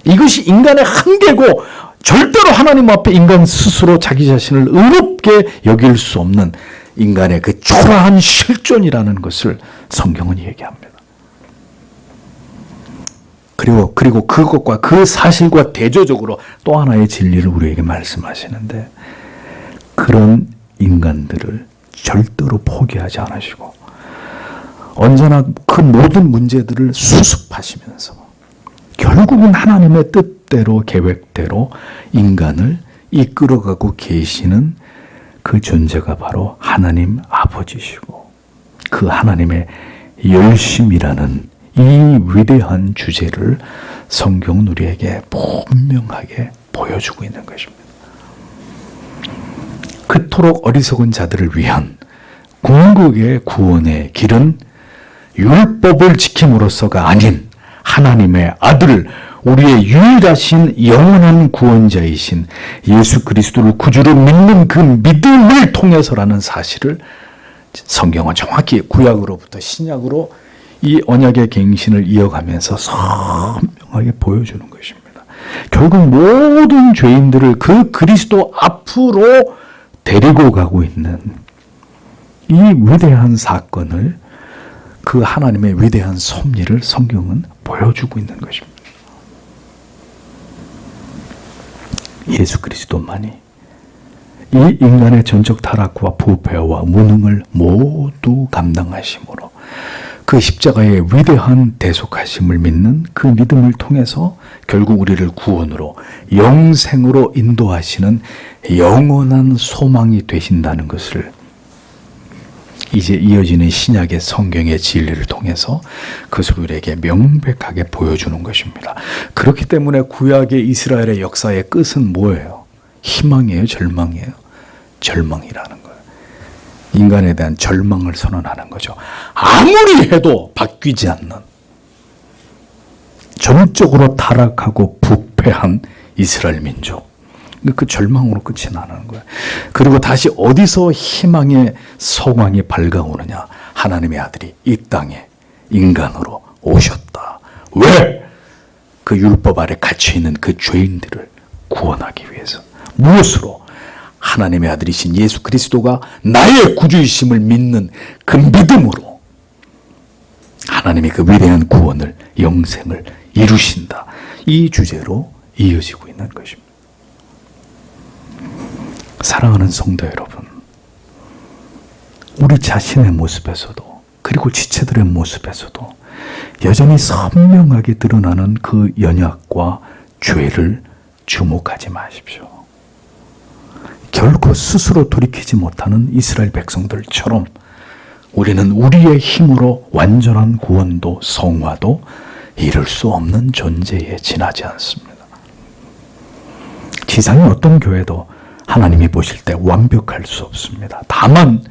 이것이 인간의 한계고 절대로 하나님 앞에 인간 스스로 자기 자신을 의롭게 여길 수 없는 인간의 그 초라한 실존이라는 것을 성경은 얘기합니다. 그리고 그것과 그 사실과 대조적으로 또 하나의 진리를 우리에게 말씀하시는데, 그런 인간들을 절대로 포기하지 않으시고 언제나 그 모든 문제들을 수습하시면서 결국은 하나님의 뜻대로 계획대로 인간을 이끌어가고 계시는 그 존재가 바로 하나님 아버지시고, 그 하나님의 열심이라는 이 위대한 주제를 성경은 우리에게 분명하게 보여주고 있는 것입니다. 그토록 어리석은 자들을 위한 궁극의 구원의 길은 율법을 지킴으로써가 아닌 하나님의 아들, 우리의 유일하신 영원한 구원자이신 예수 그리스도를 구주로 믿는 그 믿음을 통해서라는 사실을 성경은 정확히 구약으로부터 신약으로 이 언약의 갱신을 이어가면서 선명하게 보여주는 것입니다. 결국 모든 죄인들을 그 그리스도 앞으로 데리고 가고 있는 이 위대한 사건을, 그 하나님의 위대한 섭리를 성경은 보여주고 있는 것입니다. 예수 그리스도만이 이 인간의 전적 타락과 부패와 무능을 모두 감당하심으로 그 십자가의 위대한 대속하심을 믿는 그 믿음을 통해서 결국 우리를 구원으로, 영생으로 인도하시는 영원한 소망이 되신다는 것을 이제 이어지는 신약의 성경의 진리를 통해서 그것을 우리에게 명백하게 보여주는 것입니다. 그렇기 때문에 구약의 이스라엘의 역사의 끝은 뭐예요? 희망이에요? 절망이에요? 절망이라는 거예요. 인간에 대한 절망을 선언하는 거죠. 아무리 해도 바뀌지 않는, 전적으로 타락하고 부패한 이스라엘 민족. 그 절망으로 끝이 나는 거예요. 그리고 다시 어디서 희망의 소망이 밝아오느냐? 하나님의 아들이 이 땅에 인간으로 오셨다. 왜? 그 율법 아래 갇혀있는 그 죄인들을 구원하기 위해서. 무엇으로? 하나님의 아들이신 예수 그리스도가 나의 구주이심을 믿는 그 믿음으로 하나님의 그 위대한 구원을, 영생을 이루신다. 이 주제로 이어지고 있는 것입니다. 사랑하는 성도 여러분, 우리 자신의 모습에서도 그리고 지체들의 모습에서도 여전히 선명하게 드러나는 그 연약과 죄를 주목하지 마십시오. 결코 스스로 돌이키지 못하는 이스라엘 백성들처럼 우리는 우리의 힘으로 완전한 구원도 성화도 이룰 수 없는 존재에 지나지 않습니다. 지상의 어떤 교회도 하나님이 보실 때 완벽할 수 없습니다. 다만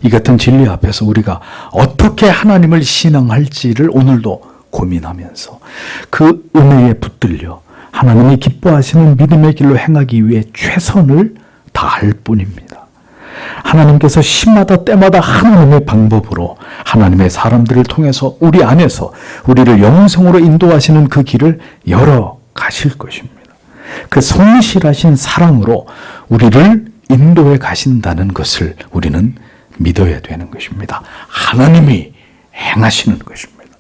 이 같은 진리 앞에서 우리가 어떻게 하나님을 신앙할지를 오늘도 고민하면서 그 은혜에 붙들려 하나님이 기뻐하시는 믿음의 길로 행하기 위해 최선을 다할 뿐입니다. 하나님께서 시마다 때마다 하나님의 방법으로 하나님의 사람들을 통해서 우리 안에서 우리를 영성으로 인도하시는 그 길을 열어 가실 것입니다. 그 성실하신 사랑으로 우리를 인도해 가신다는 것을 우리는 믿어야 되는 것입니다. 하나님이 행하시는 것입니다.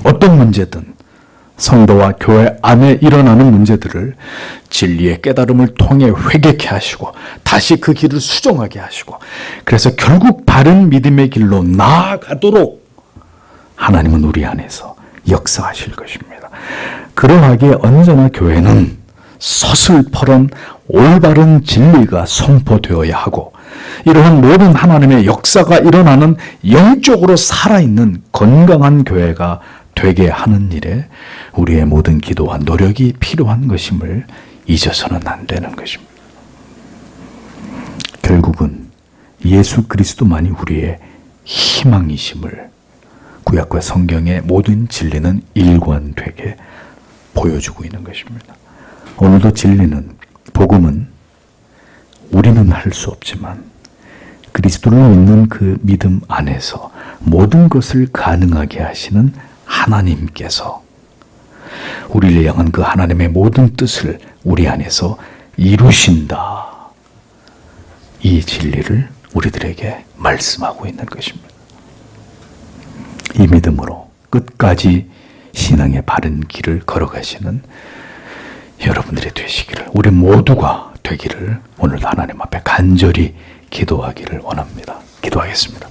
어떤 문제든 성도와 교회 안에 일어나는 문제들을 진리의 깨달음을 통해 회개케 하시고 다시 그 길을 수정하게 하시고, 그래서 결국 바른 믿음의 길로 나아가도록 하나님은 우리 안에서 역사하실 것입니다. 그러하기에 언제나 교회는 서슬퍼런 올바른 진리가 선포되어야 하고, 이러한 모든 하나님의 역사가 일어나는 영적으로 살아있는 건강한 교회가 되게 하는 일에 우리의 모든 기도와 노력이 필요한 것임을 잊어서는 안 되는 것입니다. 결국은 예수 그리스도만이 우리의 희망이심을 구약과 성경의 모든 진리는 일관되게 보여주고 있는 것입니다. 오늘도 진리는, 복음은 우리는 할 수 없지만 그리스도를 믿는 그 믿음 안에서 모든 것을 가능하게 하시는 하나님께서 우리를 향한 그 하나님의 모든 뜻을 우리 안에서 이루신다. 이 진리를 우리들에게 말씀하고 있는 것입니다. 이 믿음으로 끝까지 신앙의 바른 길을 걸어가시는 여러분들이 되시기를, 우리 모두가 되기를 오늘도 하나님 앞에 간절히 기도하기를 원합니다. 기도하겠습니다.